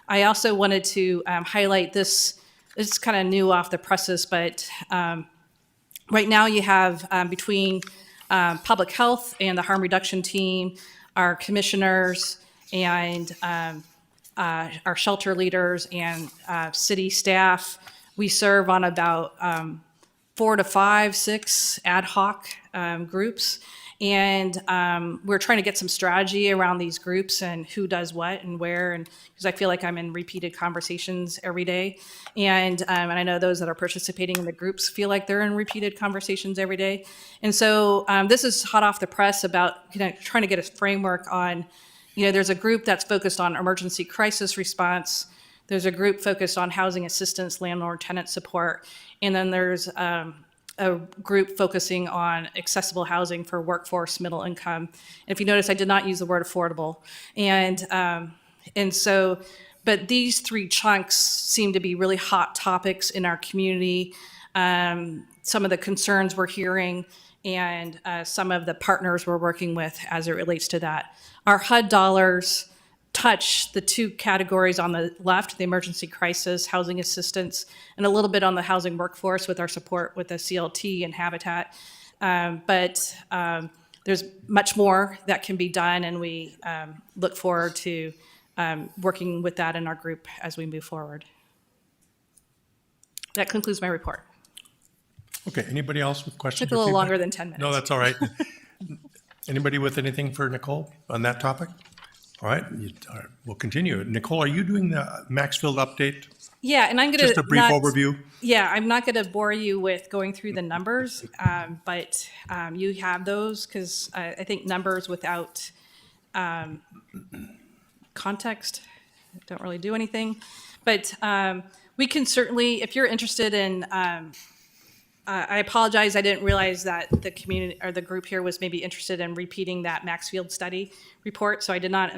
I also wanted to highlight this. It's kind of new off the presses, but right now you have between public health and the harm reduction team, our commissioners and our shelter leaders and city staff. We serve on about 4 to 5, 6 ad hoc groups. And we're trying to get some strategy around these groups and who does what and where, and because I feel like I'm in repeated conversations every day. And I know those that are participating in the groups feel like they're in repeated conversations every day. And so this is hot off the press about trying to get a framework on, there's a group that's focused on emergency crisis response. There's a group focused on housing assistance, landlord tenant support. And then there's a group focusing on accessible housing for workforce, middle income. And if you notice, I did not use the word affordable. And so, but these 3 chunks seem to be really hot topics in our community. Some of the concerns we're hearing and some of the partners we're working with as it relates to that. Our HUD dollars touch the 2 categories on the left, the emergency crisis, housing assistance, and a little bit on the housing workforce with our support with the CLT and Habitat. But there's much more that can be done, and we look forward to working with that in our group as we move forward. That concludes my report. Okay, anybody else with questions? Took a little longer than 10 minutes. No, that's all right. Anybody with anything for Nicole on that topic? All right, we'll continue. Nicole, are you doing the Maxfield update? Yeah, and I'm going to Just a brief overview? Yeah, I'm not going to bore you with going through the numbers, but you have those because I think numbers without context don't really do anything. But we can certainly, if you're interested in, I apologize, I didn't realize that the community or the group here was maybe interested in repeating that Maxfield study report, so I did not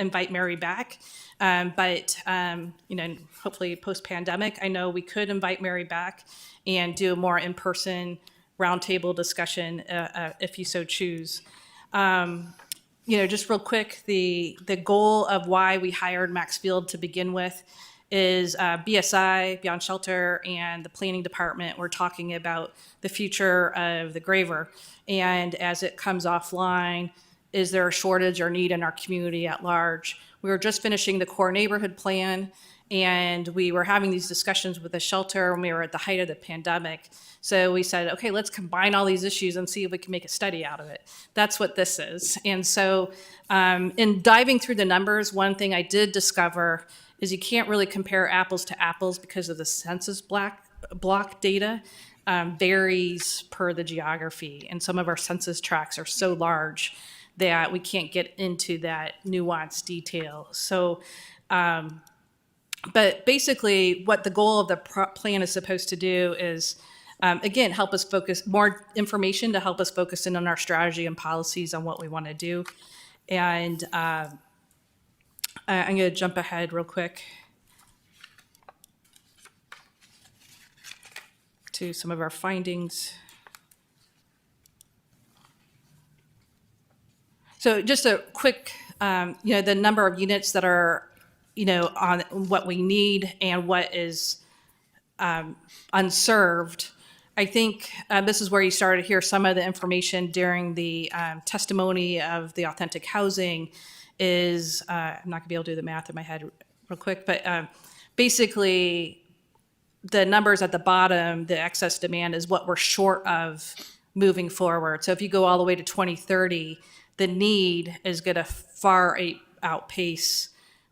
invite Mary back. But hopefully post-pandemic, I know we could invite Mary back and do a more in-person roundtable discussion if you so choose. Just real quick, the goal of why we hired Max Field to begin with is BSI, Beyond Shelter, and the planning department were talking about the future of the Graver. And as it comes offline, is there a shortage or need in our community at large? We were just finishing the core neighborhood plan, and we were having these discussions with the shelter when we were at the height of the pandemic. So we said, okay, let's combine all these issues and see if we can make a study out of it. That's what this is. And so in diving through the numbers, one thing I did discover is you can't really compare apples to apples because of the census block data varies per the geography. And some of our census tracts are so large that we can't get into that nuanced detail. So, but basically what the goal of the plan is supposed to do is, again, help us focus, more information to help us focus in on our strategy and policies on what we want to do. And I'm going to jump ahead real quick to some of our findings. So just a quick, the number of units that are, on what we need and what is unserved. I think this is where you started to hear some of the information during the testimony of the authentic housing is, I'm not gonna be able to do the math in my head real quick, but basically the numbers at the bottom, the excess demand is what we're short of moving forward. So if you go all the way to 2030, the need is gonna far outpace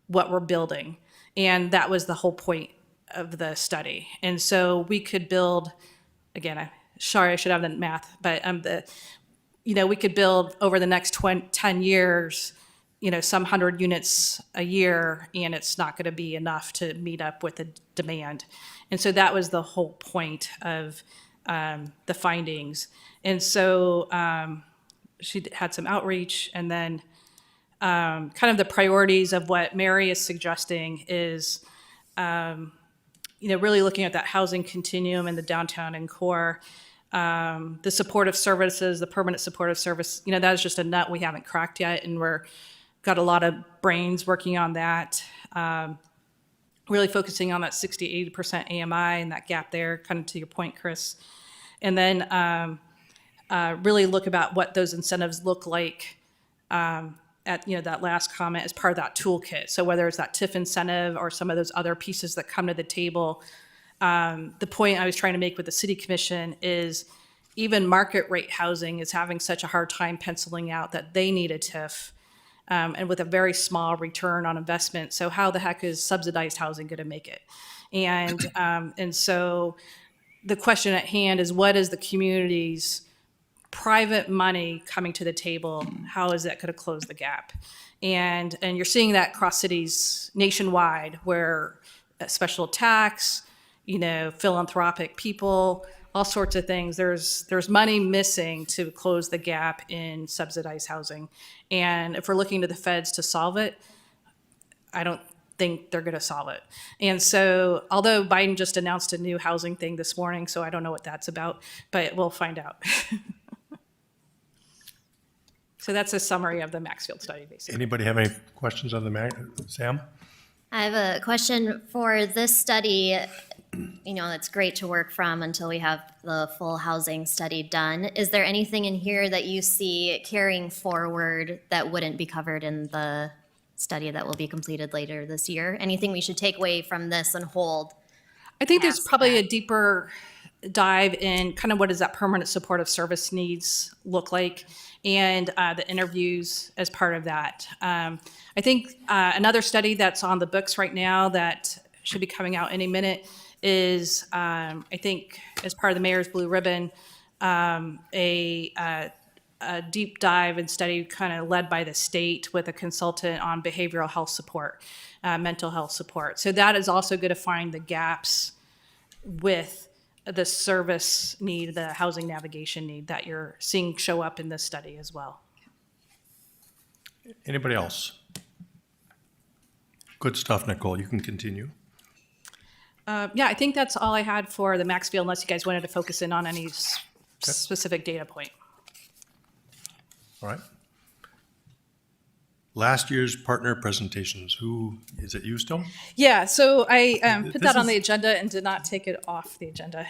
what we're building. And that was the whole point of the study. And so we could build, again, sorry, I should have the math, but we could build over the next 10 years, some 100 units a year, and it's not going to be enough to meet up with the demand. And so that was the whole point of the findings. And so she had some outreach, and then kind of the priorities of what Mary is suggesting is, really looking at that housing continuum in the downtown and core, the supportive services, the permanent supportive service, that is just a nut we haven't cracked yet, and we're got a lot of brains working on that. Really focusing on that 60-80% AMI and that gap there, kind of to your point, Chris. And then really look about what those incentives look like at that last comment as part of that toolkit. So whether it's that TIF incentive or some of those other pieces that come to the table, the point I was trying to make with the city commission is even market rate housing is having such a hard time penciling out that they need a TIF, and with a very small return on investment. So how the heck is subsidized housing going to make it? And so the question at hand is, what is the community's private money coming to the table? How is that going to close the gap? And you're seeing that across cities nationwide, where special tax, philanthropic people, all sorts of things. There's money missing to close the gap in subsidized housing. And if we're looking to the feds to solve it, I don't think they're going to solve it. And so, although Biden just announced a new housing thing this morning, so I don't know what that's about, but we'll find out. So that's a summary of the Maxfield study, basically. Anybody have any questions on the Sam? I have a question for this study. It's great to work from until we have the full housing study done. Is there anything in here that you see carrying forward that wouldn't be covered in the study that will be completed later this year? Anything we should take away from this and hold? I think there's probably a deeper dive in kind of what does that permanent supportive service needs look like, and the interviews as part of that. I think another study that's on the books right now that should be coming out any minute is, I think, as part of the Mayor's Blue Ribbon, a deep dive and study kind of led by the state with a consultant on behavioral health support, mental health support. So that is also going to find the gaps with the service need, the housing navigation need that you're seeing show up in this study as well. Anybody else? Good stuff, Nicole. You can continue. Yeah, I think that's all I had for the Maxfield, unless you guys wanted to focus in on any specific data point. All right. Last year's partner presentations. Who, is it you still? Yeah, so I put This that on is- the agenda and did not take it off the agenda.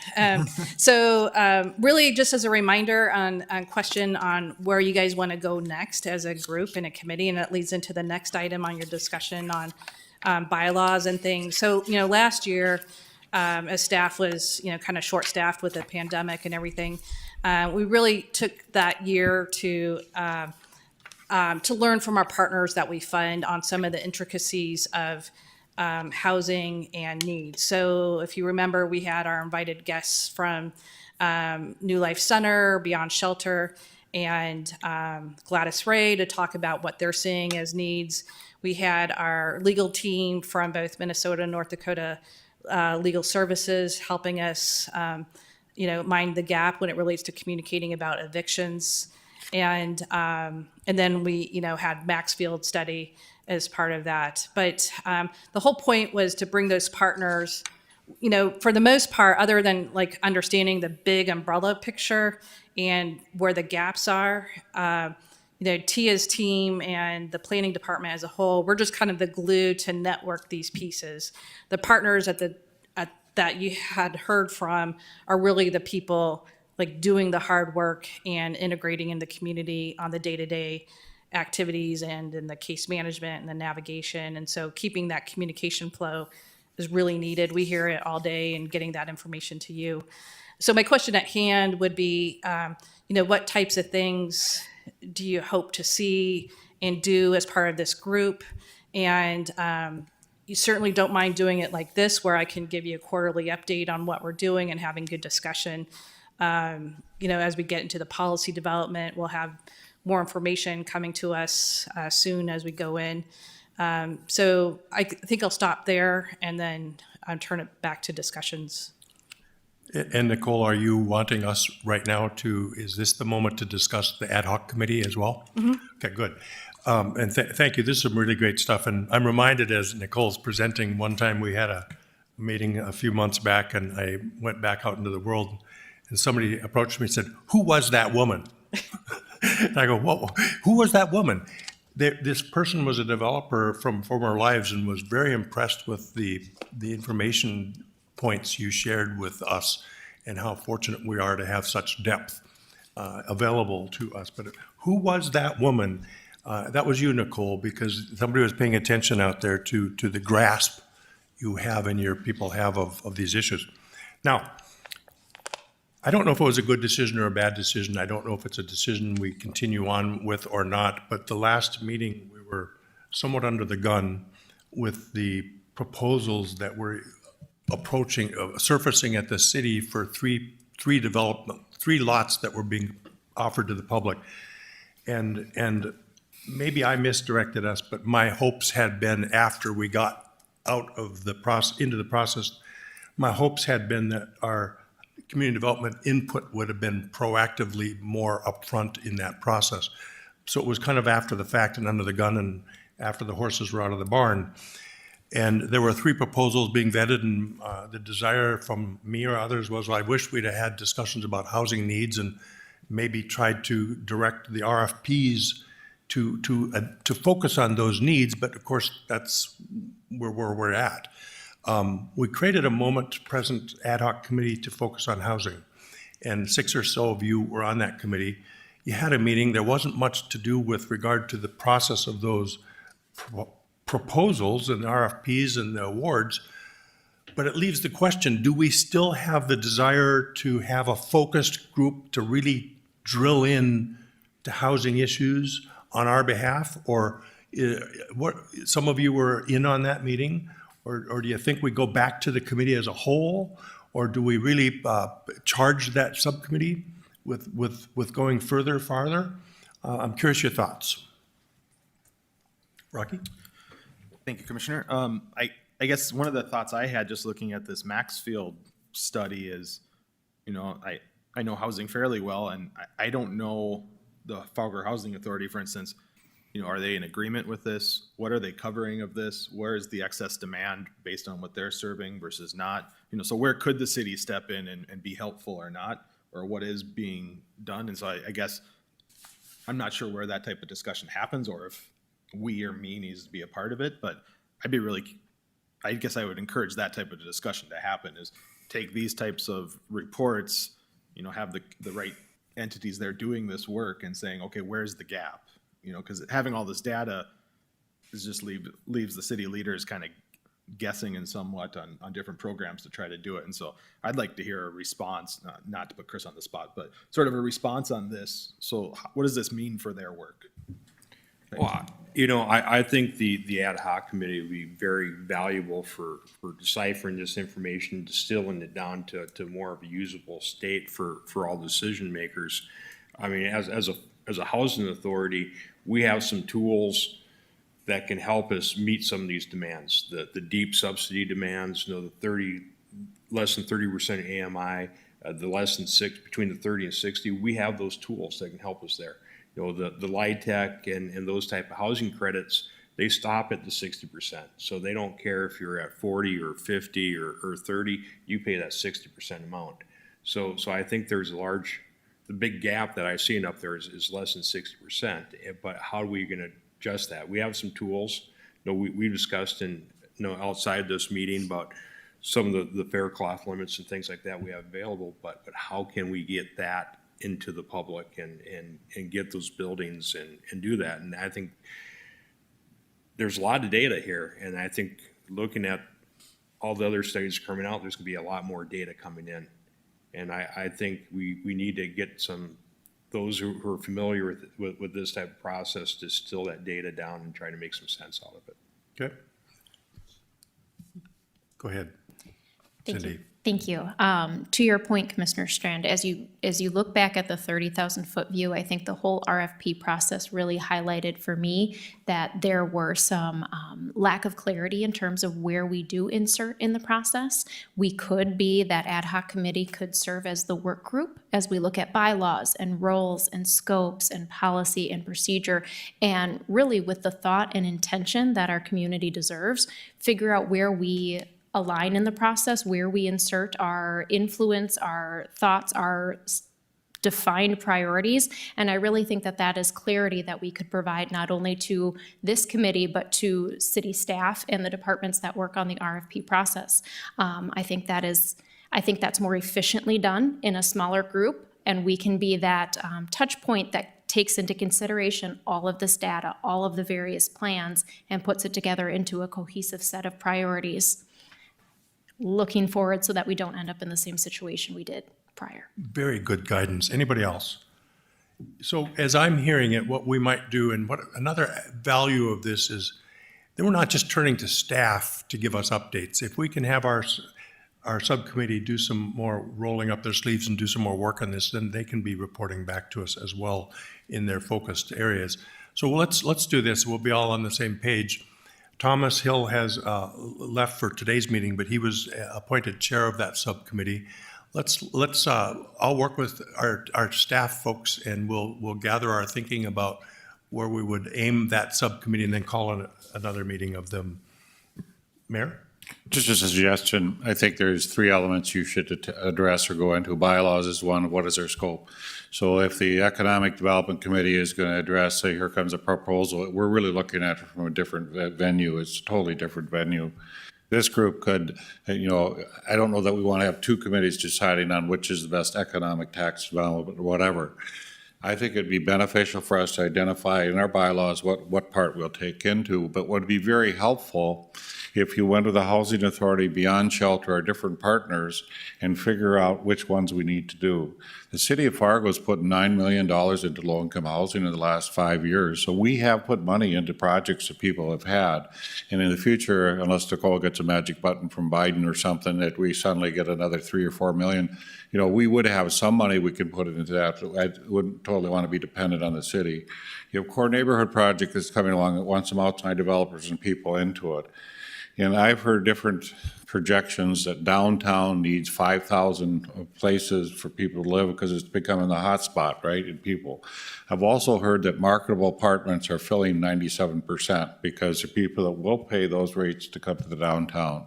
Really, just as a reminder on question on where you guys want to go next as a group and a committee, and that leads into the next item on your discussion on bylaws and things. So, last year, as staff was, kind of short-staffed with the pandemic and everything, we really took that year to learn from our partners that we fund on some of the intricacies of housing and needs. So if you remember, we had our invited guests from New Life Center, Beyond Shelter, and Gladys Ray to talk about what they're seeing as needs. We had our legal team from both Minnesota and North Dakota Legal Services helping us, mind the gap when it relates to communicating about evictions. And then we, had Maxfield study as part of that. But the whole point was to bring those partners, for the most part, other than like understanding the big umbrella picture and where the gaps are, Tia's team and the planning department as a whole, we're just kind of the glue to network these pieces. The partners that you had heard from are really the people like doing the hard work and integrating in the community on the day-to-day activities and in the case management and the navigation. And so keeping that communication flow is really needed. We hear it all day and getting that information to you. So my question at hand would be, what types of things do you hope to see and do as part of this group? And you certainly don't mind doing it like this, where I can give you a quarterly update on what we're doing and having good discussion. As we get into the policy development, we'll have more information coming to us soon as we go in. So I think I'll stop there and then turn it back to discussions. And Nicole, are you wanting us right now is this the moment to discuss the ad hoc committee as well? Mm-hmm. Okay, good. And thank you. This is some really great stuff. And I'm reminded as Nicole's presenting, one time we had a meeting a few months back and I went back out into the world and somebody approached me and said, "Who was that woman?" And I go, "Whoa, who was that woman?" This person was a developer from former lives and was very impressed with the information points you shared with us and how fortunate we are to have such depth available to us. But who was that woman? That was you, Nicole, because somebody was paying attention out there to the grasp you have and your people have of these issues. Now, I don't know if it was a good decision or a bad decision. I don't know if it's a decision we continue on with or not, but the last meeting, we were somewhat under the gun with the proposals that were surfacing at the city for three lots that were being offered to the public. And maybe I misdirected us, but my hopes had been after we got out of the process, into the process, my hopes had been that our community development input would have been proactively more upfront in that process. So it was kind of after the fact and under the gun and after the horses were out of the barn. And there were three proposals being vetted, and the desire from me or others was, well, I wish we'd have had discussions about housing needs and maybe tried to direct the RFPs to focus on those needs, but of course, that's where we're at. We created a moment present ad hoc committee to focus on housing, and 6 or so of you were on that committee. You had a meeting. There wasn't much to do with regard to the process of those proposals and RFPs and the awards, but it leaves the question, do we still have the desire to have a focused group to really drill in to housing issues on our behalf? Or what? Some of you were in on that meeting, or do you think we go back to the committee as a whole, or do we really charge that subcommittee with going farther? I'm curious your thoughts. Rocky? Thank you, Commissioner. I guess one of the thoughts I had just looking at this Maxfield study is, I know housing fairly well, and I don't know the Fauger Housing Authority, for instance. You know, are they in agreement with this? What are they covering of this? Where is the excess demand based on what they're serving versus not? You know, so where could the city step in and be helpful or not? Or what is being done? And so I guess I'm not sure where that type of discussion happens or if we or me needs to be a part of it, but I guess I would encourage that type of discussion to happen, is take these types of reports, you know, have the right entities there doing this work and saying, okay, where's the gap? You know, because having all this data is just leaves the city leaders kind of guessing and somewhat on different programs to try to do it. And so I'd like to hear a response, not to put Chris on the spot, but sort of a response on this. So what does this mean for their work? Well, you know, I think the ad hoc committee would be very valuable for deciphering this information, distilling it down to more of a usable state for all decision makers. I mean, as a housing authority, we have some tools that can help us meet some of these demands, the deep subsidy demands, you know, the less than 30% AMI, the less than between the 30 and 60. We have those tools that can help us there. You know, the LIHTC and those type of housing credits, they stop at the 60%. So they don't care if you're at 40 or 50 or 30, you pay that 60% amount. So I think there's the big gap that I've seen up there is less than 60%. But how are we going to adjust that? We have some tools. You know, we discussed outside this meeting about some of the fair cloth limits and things like that we have available, but how can we get that into the public and get those buildings and do that? And I think there's a lot of data here, and I think looking at all the other studies coming out, there's gonna be a lot more data coming in. And I think we need to get those who are familiar with this type of process to distill that data down and try to make some sense out of it. Okay. Go ahead, Cindy. Thank you. To your point, Commissioner Strand, as you look back at the 30,000-foot view, I think the whole RFP process really highlighted for me that there were some lack of clarity in terms of where we do insert in the process. We could be, that ad hoc committee could serve as the work group as we look at bylaws and roles and scopes and policy and procedure, and really with the thought and intention that our community deserves, figure out where we align in the process, where we insert our influence, our thoughts, our defined priorities. And I really think that that is clarity that we could provide not only to this committee, but to city staff and the departments that work on the RFP process. I think that's more efficiently done in a smaller group, and we can be that touch point that takes into consideration all of this data, all of the various plans, and puts it together into a cohesive set of priorities, looking forward so that we don't end up in the same situation we did prior. Very good guidance. Anybody else? So as I'm hearing it, what we might do, and what another value of this is, that we're not just turning to staff to give us updates. If we can have our subcommittee do some more rolling up their sleeves and do some more work on this, then they can be reporting back to us as well in their focused areas. So let's do this. We'll be all on the same page. Thomas Hill has left for today's meeting, but he was appointed chair of that subcommittee. I'll work with our staff folks, and we'll gather our thinking about where we would aim that subcommittee and then call another meeting of them. Mayor? Just a suggestion, I think there's three elements you should address or go into. Bylaws is one, what is their scope? So if the Economic Development Committee is going to address, say, here comes a proposal, we're really looking at it from a different venue. It's a totally different venue. This group could, you know, I don't know that we want to have two committees deciding on which is the best economic tax development or whatever. I think it'd be beneficial for us to identify in our bylaws what part we'll take into, but what would be very helpful if you went to the Housing Authority, Beyond Shelter, our different partners, and figure out which ones we need to do. The city of Fargo's put $9 million into low-income housing in the last 5 years, so we have put money into projects that people have had. And in the future, unless Nicole gets a magic button from Biden or something, that we suddenly get another 3 or 4 million, you know, we would have some money we can put into that. I wouldn't totally want to be dependent on the city. You have Core Neighborhood Project that's coming along that wants some outside developers and people into it. And I've heard different projections that downtown needs 5,000 places for people to live because it's becoming the hot spot, right, in people. I've also heard that marketable apartments are filling 97% because the people that will pay those rates to come to the downtown.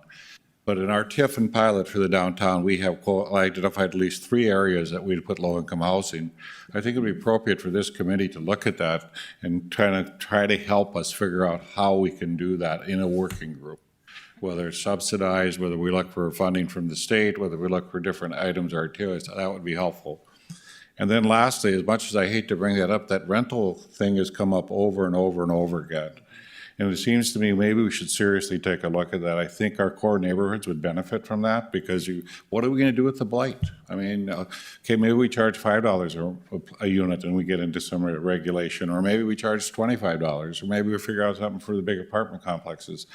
But in our TIF and pilot for the downtown, we have identified at least 3 areas that we'd put low-income housing. I think it'd be appropriate for this committee to look at that and try to help us figure out how we can do that in a working group. Whether it's subsidized, whether we look for funding from the state, whether we look for different items or activities, that would be helpful. And then lastly, as much as I hate to bring that up, that rental thing has come up over and over and over again. And it seems to me maybe we should seriously take a look at that. I think our core neighborhoods would benefit from that because what are we going to do with the blight? I mean, okay, maybe we charge $5 a unit and we get into some regulation, or maybe we charge $25, or maybe we figure out something for the big apartment complexes.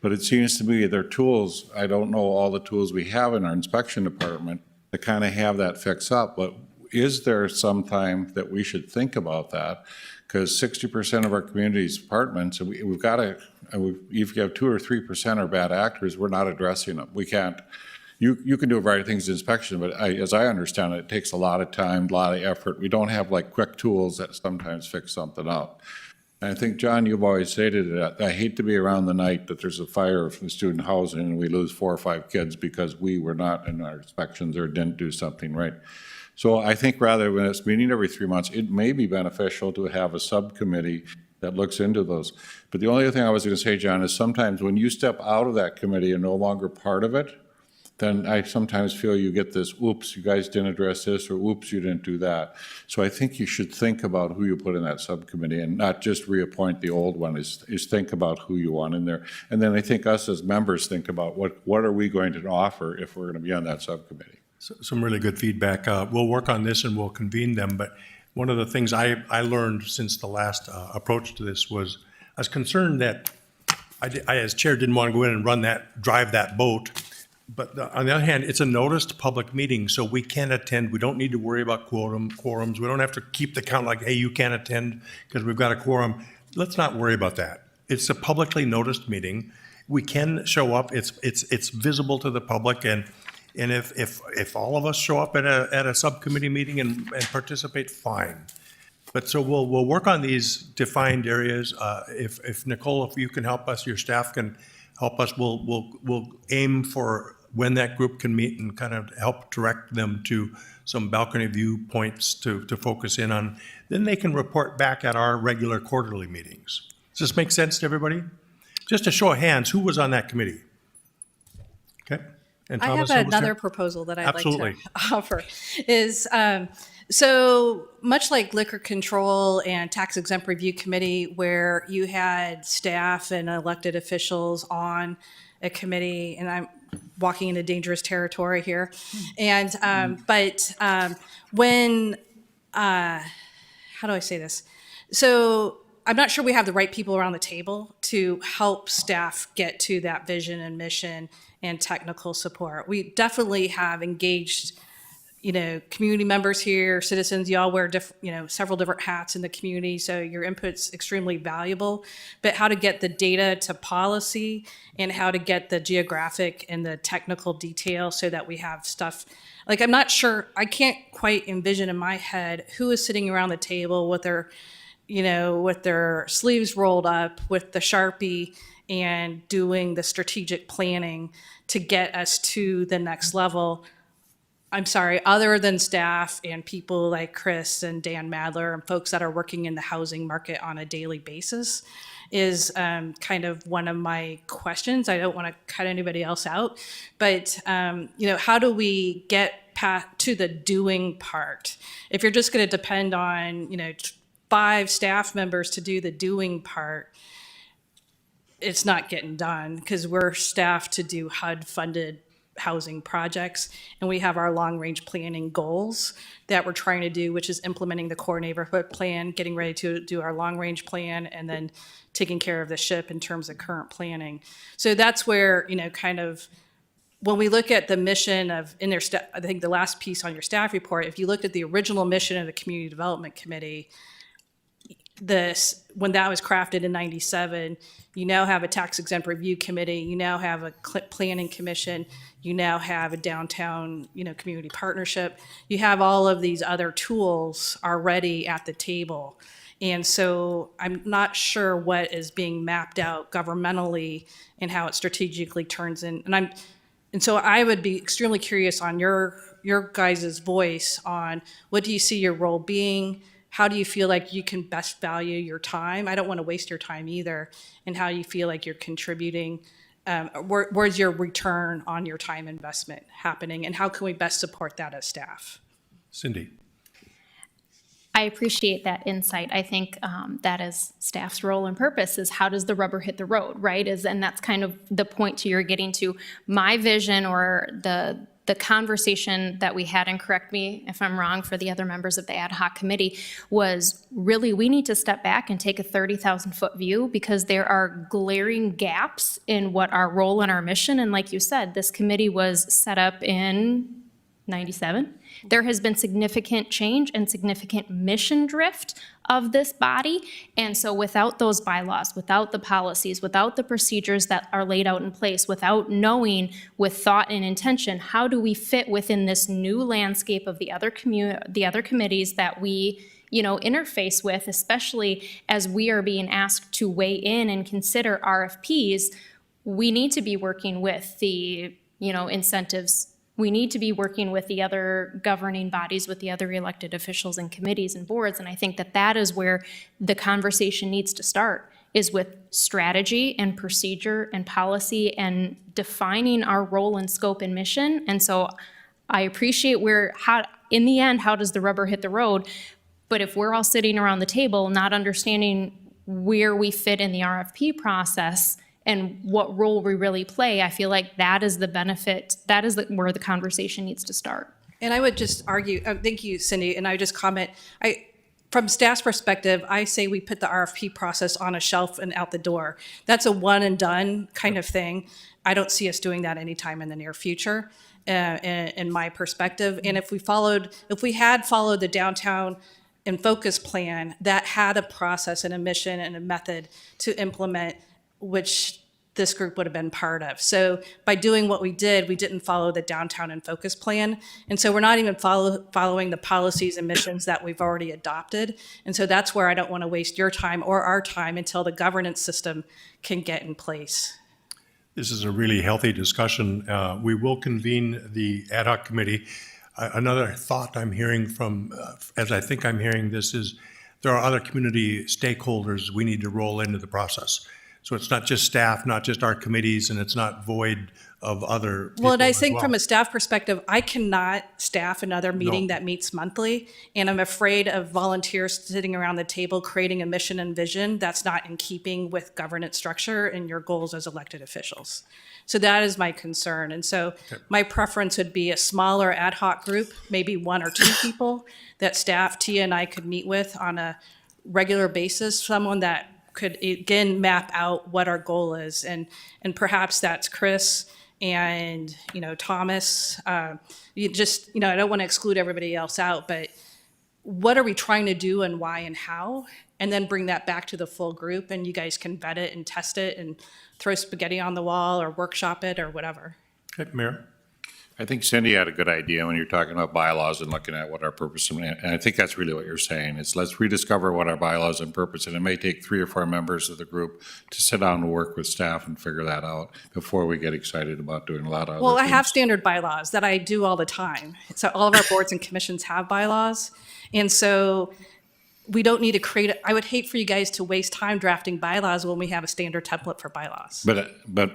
But it seems to me there are tools, I don't know all the tools we have in our inspection department to kind of have that fix up, but is there some time that we should think about that? Because 60% of our community's apartments, and we've got to, if you have 2 or 3% are bad actors, we're not addressing them. We can't, you can do a variety of things in inspection, but as I understand it, it takes a lot of time, a lot of effort. We don't have like quick tools that sometimes fix something up. And I think, John, you've always stated that I hate to be around the night that there's a fire from student housing and we lose 4 or 5 kids because we were not in our inspections or didn't do something right. So I think rather than it's meeting every 3 months, it may be beneficial to have a subcommittee that looks into those. But the only other thing I was going to say, John, is sometimes when you step out of that committee and no longer part of it, then I sometimes feel you get this, oops, you guys didn't address this, or oops, you didn't do that. So I think you should think about who you put in that subcommittee and not just reappoint the old one, is think about who you want in there. And then I think us as members think about what are we going to offer if we're going to be on that subcommittee. So, some really good feedback. We'll work on this and we'll convene them, but one of the things I learned since the last approach to this was I was concerned that I as chair didn't want to go in and drive that boat. But on the other hand, it's a noticed public meeting, so we can attend. We don't need to worry about quorums. We don't have to keep the count like, hey, you can't attend because we've got a quorum. Let's not worry about that. It's a publicly noticed meeting. We can show up. It's visible to the public, and if all of us show up at a subcommittee meeting and participate, fine. But so we'll work on these defined areas. If Nicole, if you can help us, your staff can help us. We'll aim for when that group can meet and kind of help direct them to some balcony view points to focus in on. Then they can report back at our regular quarterly meetings. Does this make sense to everybody? Just a show of hands, who was on that committee? Okay. And I Thomas, have who was there? another proposal that I'd Absolutely. like to offer is, so much like liquor control and tax exempt review committee, where you had staff and elected officials on a committee, and I'm walking into dangerous territory here. And, when, how do I say this? So I'm not sure we have the right people around the table to help staff get to that vision and mission and technical support. We definitely have engaged, community members here, citizens. You all wear several different hats in the community, so your input's extremely valuable. But how to get the data to policy and how to get the geographic and the technical detail so that we have stuff. Like, I'm not sure, I can't quite envision in my head who is sitting around the table with their sleeves rolled up with the Sharpie and doing the strategic planning to get us to the next level. I'm sorry, other than staff and people like Chris and Dan Madler and folks that are working in the housing market on a daily basis is kind of one of my questions. I don't want to cut anybody else out, but how do we get to the doing part? If you're just going to depend on 5 staff members to do the doing part, it's not getting done because we're staffed to do HUD-funded housing projects, and we have our long-range planning goals that we're trying to do, which is implementing the core neighborhood plan, getting ready to do our long-range plan, and then taking care of the ship in terms of current planning. So that's where, kind of, when we look at the mission of, I think the last piece on your staff report, if you looked at the original mission of the Community Development Committee, this, when that was crafted in 97, you now have a tax exempt review committee, you now have a planning commission, you now have a downtown, community partnership. You have all of these other tools already at the table. And so I'm not sure what is being mapped out governmentally and how it strategically turns in. And so I would be extremely curious on your guys' voice on what do you see your role being? How do you feel like you can best value your time? I don't want to waste your time either. And how you feel like you're contributing. Where's your return on your time investment happening? And how can we best support that as staff? Cindy? I appreciate that insight. I think that is staff's role and purpose is how does the rubber hit the road, right? And that's kind of the point you're getting to. My vision or the conversation that we had, and correct me if I'm wrong for the other members of the ad hoc committee, was really we need to step back and take a 30,000-foot view because there are glaring gaps in what our role and our mission. And like you said, this committee was set up in 97. There has been significant change and significant mission drift of this body. And so without those bylaws, without the policies, without the procedures that are laid out in place, without knowing with thought and intention, how do we fit within this new landscape of the other committees that we interface with, especially as we are being asked to weigh in and consider RFPs, we need to be working with the, incentives. We need to be working with the other governing bodies, with the other elected officials and committees and boards. And I think that is where the conversation needs to start, is with strategy and procedure and policy and defining our role and scope and mission. And so I appreciate in the end, how does the rubber hit the road? But if we're all sitting around the table not understanding where we fit in the RFP process and what role we really play, I feel like that is the benefit, where the conversation needs to start. And I would just argue, thank you, Cindy, and I would just comment, from staff's perspective, I say we put the RFP process on a shelf and out the door. That's a one and done kind of thing. I don't see us doing that anytime in the near future, in my perspective. And if we had followed the downtown and focus plan that had a process and a mission and a method to implement, which this group would have been part of. So by doing what we did, we didn't follow the downtown and focus plan. And so we're not even following the policies and missions that we've already adopted. And so that's where I don't want to waste your time or our time until the governance system can get in place. This is a really healthy discussion. We will convene the ad hoc committee. Another thought I'm hearing from, as I think I'm hearing this, is there are other community stakeholders we need to roll into the process. So it's not just staff, not just our committees, and it's not void of other people. Well, and I as think well. from a staff perspective, I cannot staff another meeting that meets monthly. And I'm afraid of volunteers sitting around the table creating a mission and vision that's not in keeping with governance structure and your goals as elected officials. So that is my concern. And so my preference would be a smaller ad hoc group, maybe one or two people that staff, Tia and I could meet with on a regular basis, someone that could again map out what our goal is, and perhaps that's Chris and Thomas. I don't want to exclude everybody else out, but what are we trying to do and why and how, and then bring that back to the full group, and you guys can vet it and test it and throw spaghetti on the wall or workshop it or whatever. Okay, Mayor? I think Cindy had a good idea when you're talking about bylaws and looking at what our purpose, and I think that's really what you're saying. It's let's rediscover what our bylaws and purpose, and it may take 3 or 4 members of the group to sit down and work with staff and figure that out before we get excited about doing a lot of other Well, I things. have standard bylaws that I do all the time. So all of our boards and commissions have bylaws. And so we don't need to create, I would hate for you guys to waste time drafting bylaws when we have a standard template for bylaws. But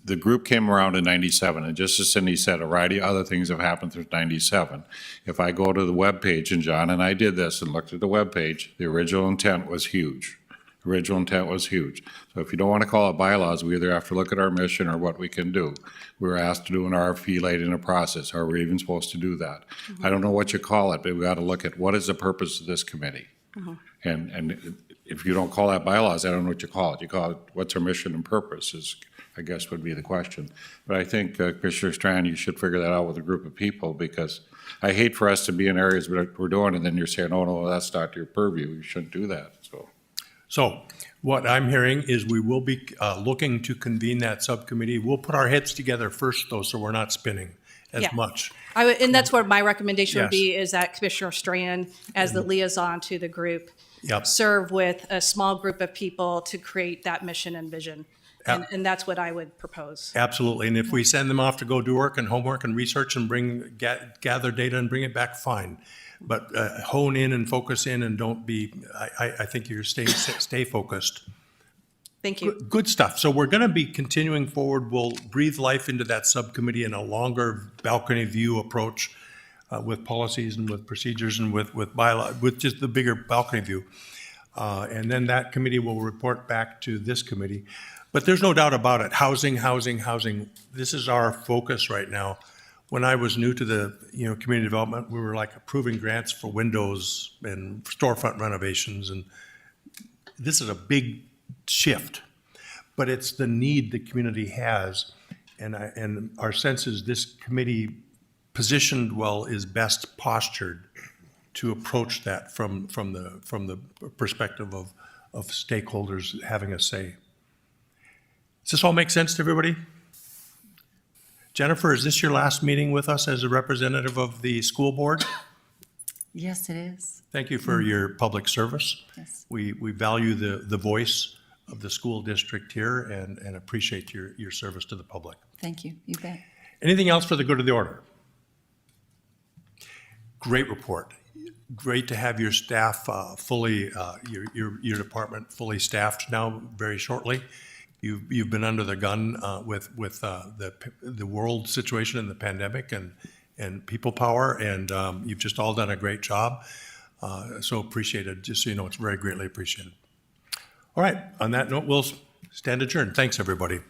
the group came around in 97, and just as Cindy said, a variety of other things have happened through 97. If I go to the webpage, and John and I did this and looked at the webpage, the original intent was huge. Original intent was huge. So if you don't want to call it bylaws, we either have to look at our mission or what we can do. We were asked to do an RFP late in the process. Are we even supposed to do that? I don't know what you call it, but we got to look at what is the purpose of this committee. And if you don't call that bylaws, I don't know what you call it. You call it, what's our mission and purpose is, I guess, would be the question. But I think, Commissioner Strand, you should figure that out with a group of people, because I hate for us to be in areas we're doing, and then you're saying, oh, no, that's not your purview, you shouldn't do that, so. So what I'm hearing is we will be looking to convene that subcommittee. We'll put our heads together first, though, so we're not spinning as Yeah. much. And that's where my recommendation would Yes. be, is that Commissioner Strand, as the liaison to the group, Yep. serve with a small group of people to create that mission and vision. Yep. And that's what I would propose. Absolutely. And if we send them off to go do work and homework and research and gather data and bring it back, fine. But hone in and focus in and don't be, I think you're stay focused. Thank you. Good stuff. So we're going to be continuing forward. We'll breathe life into that subcommittee in a longer balcony view approach with policies and with procedures and with bylaw, with just the bigger balcony view. And then that committee will report back to this committee. But there's no doubt about it. Housing, housing, housing. This is our focus right now. When I was new to the, community development, we were like approving grants for windows and storefront renovations. And this is a big shift, but it's the need the community has. And our sense is this committee, positioned well, is best postured to approach that from the perspective of stakeholders having a say. Does this all make sense to everybody? Jennifer, is this your last meeting with us as a representative of the school board? Yes, it is. Thank you for your public service. Yes. We value the voice of the school district here and appreciate your service to the public. Thank you. You bet. Anything else for the good of the order? Great report. Great to have your staff fully, your department fully staffed now very shortly. You've been under the gun with the world situation and the pandemic and people power, and you've just all done a great job. So appreciated. Just so you know, it's very greatly appreciated. All right. On that note, we'll stand adjourned. Thanks, everybody.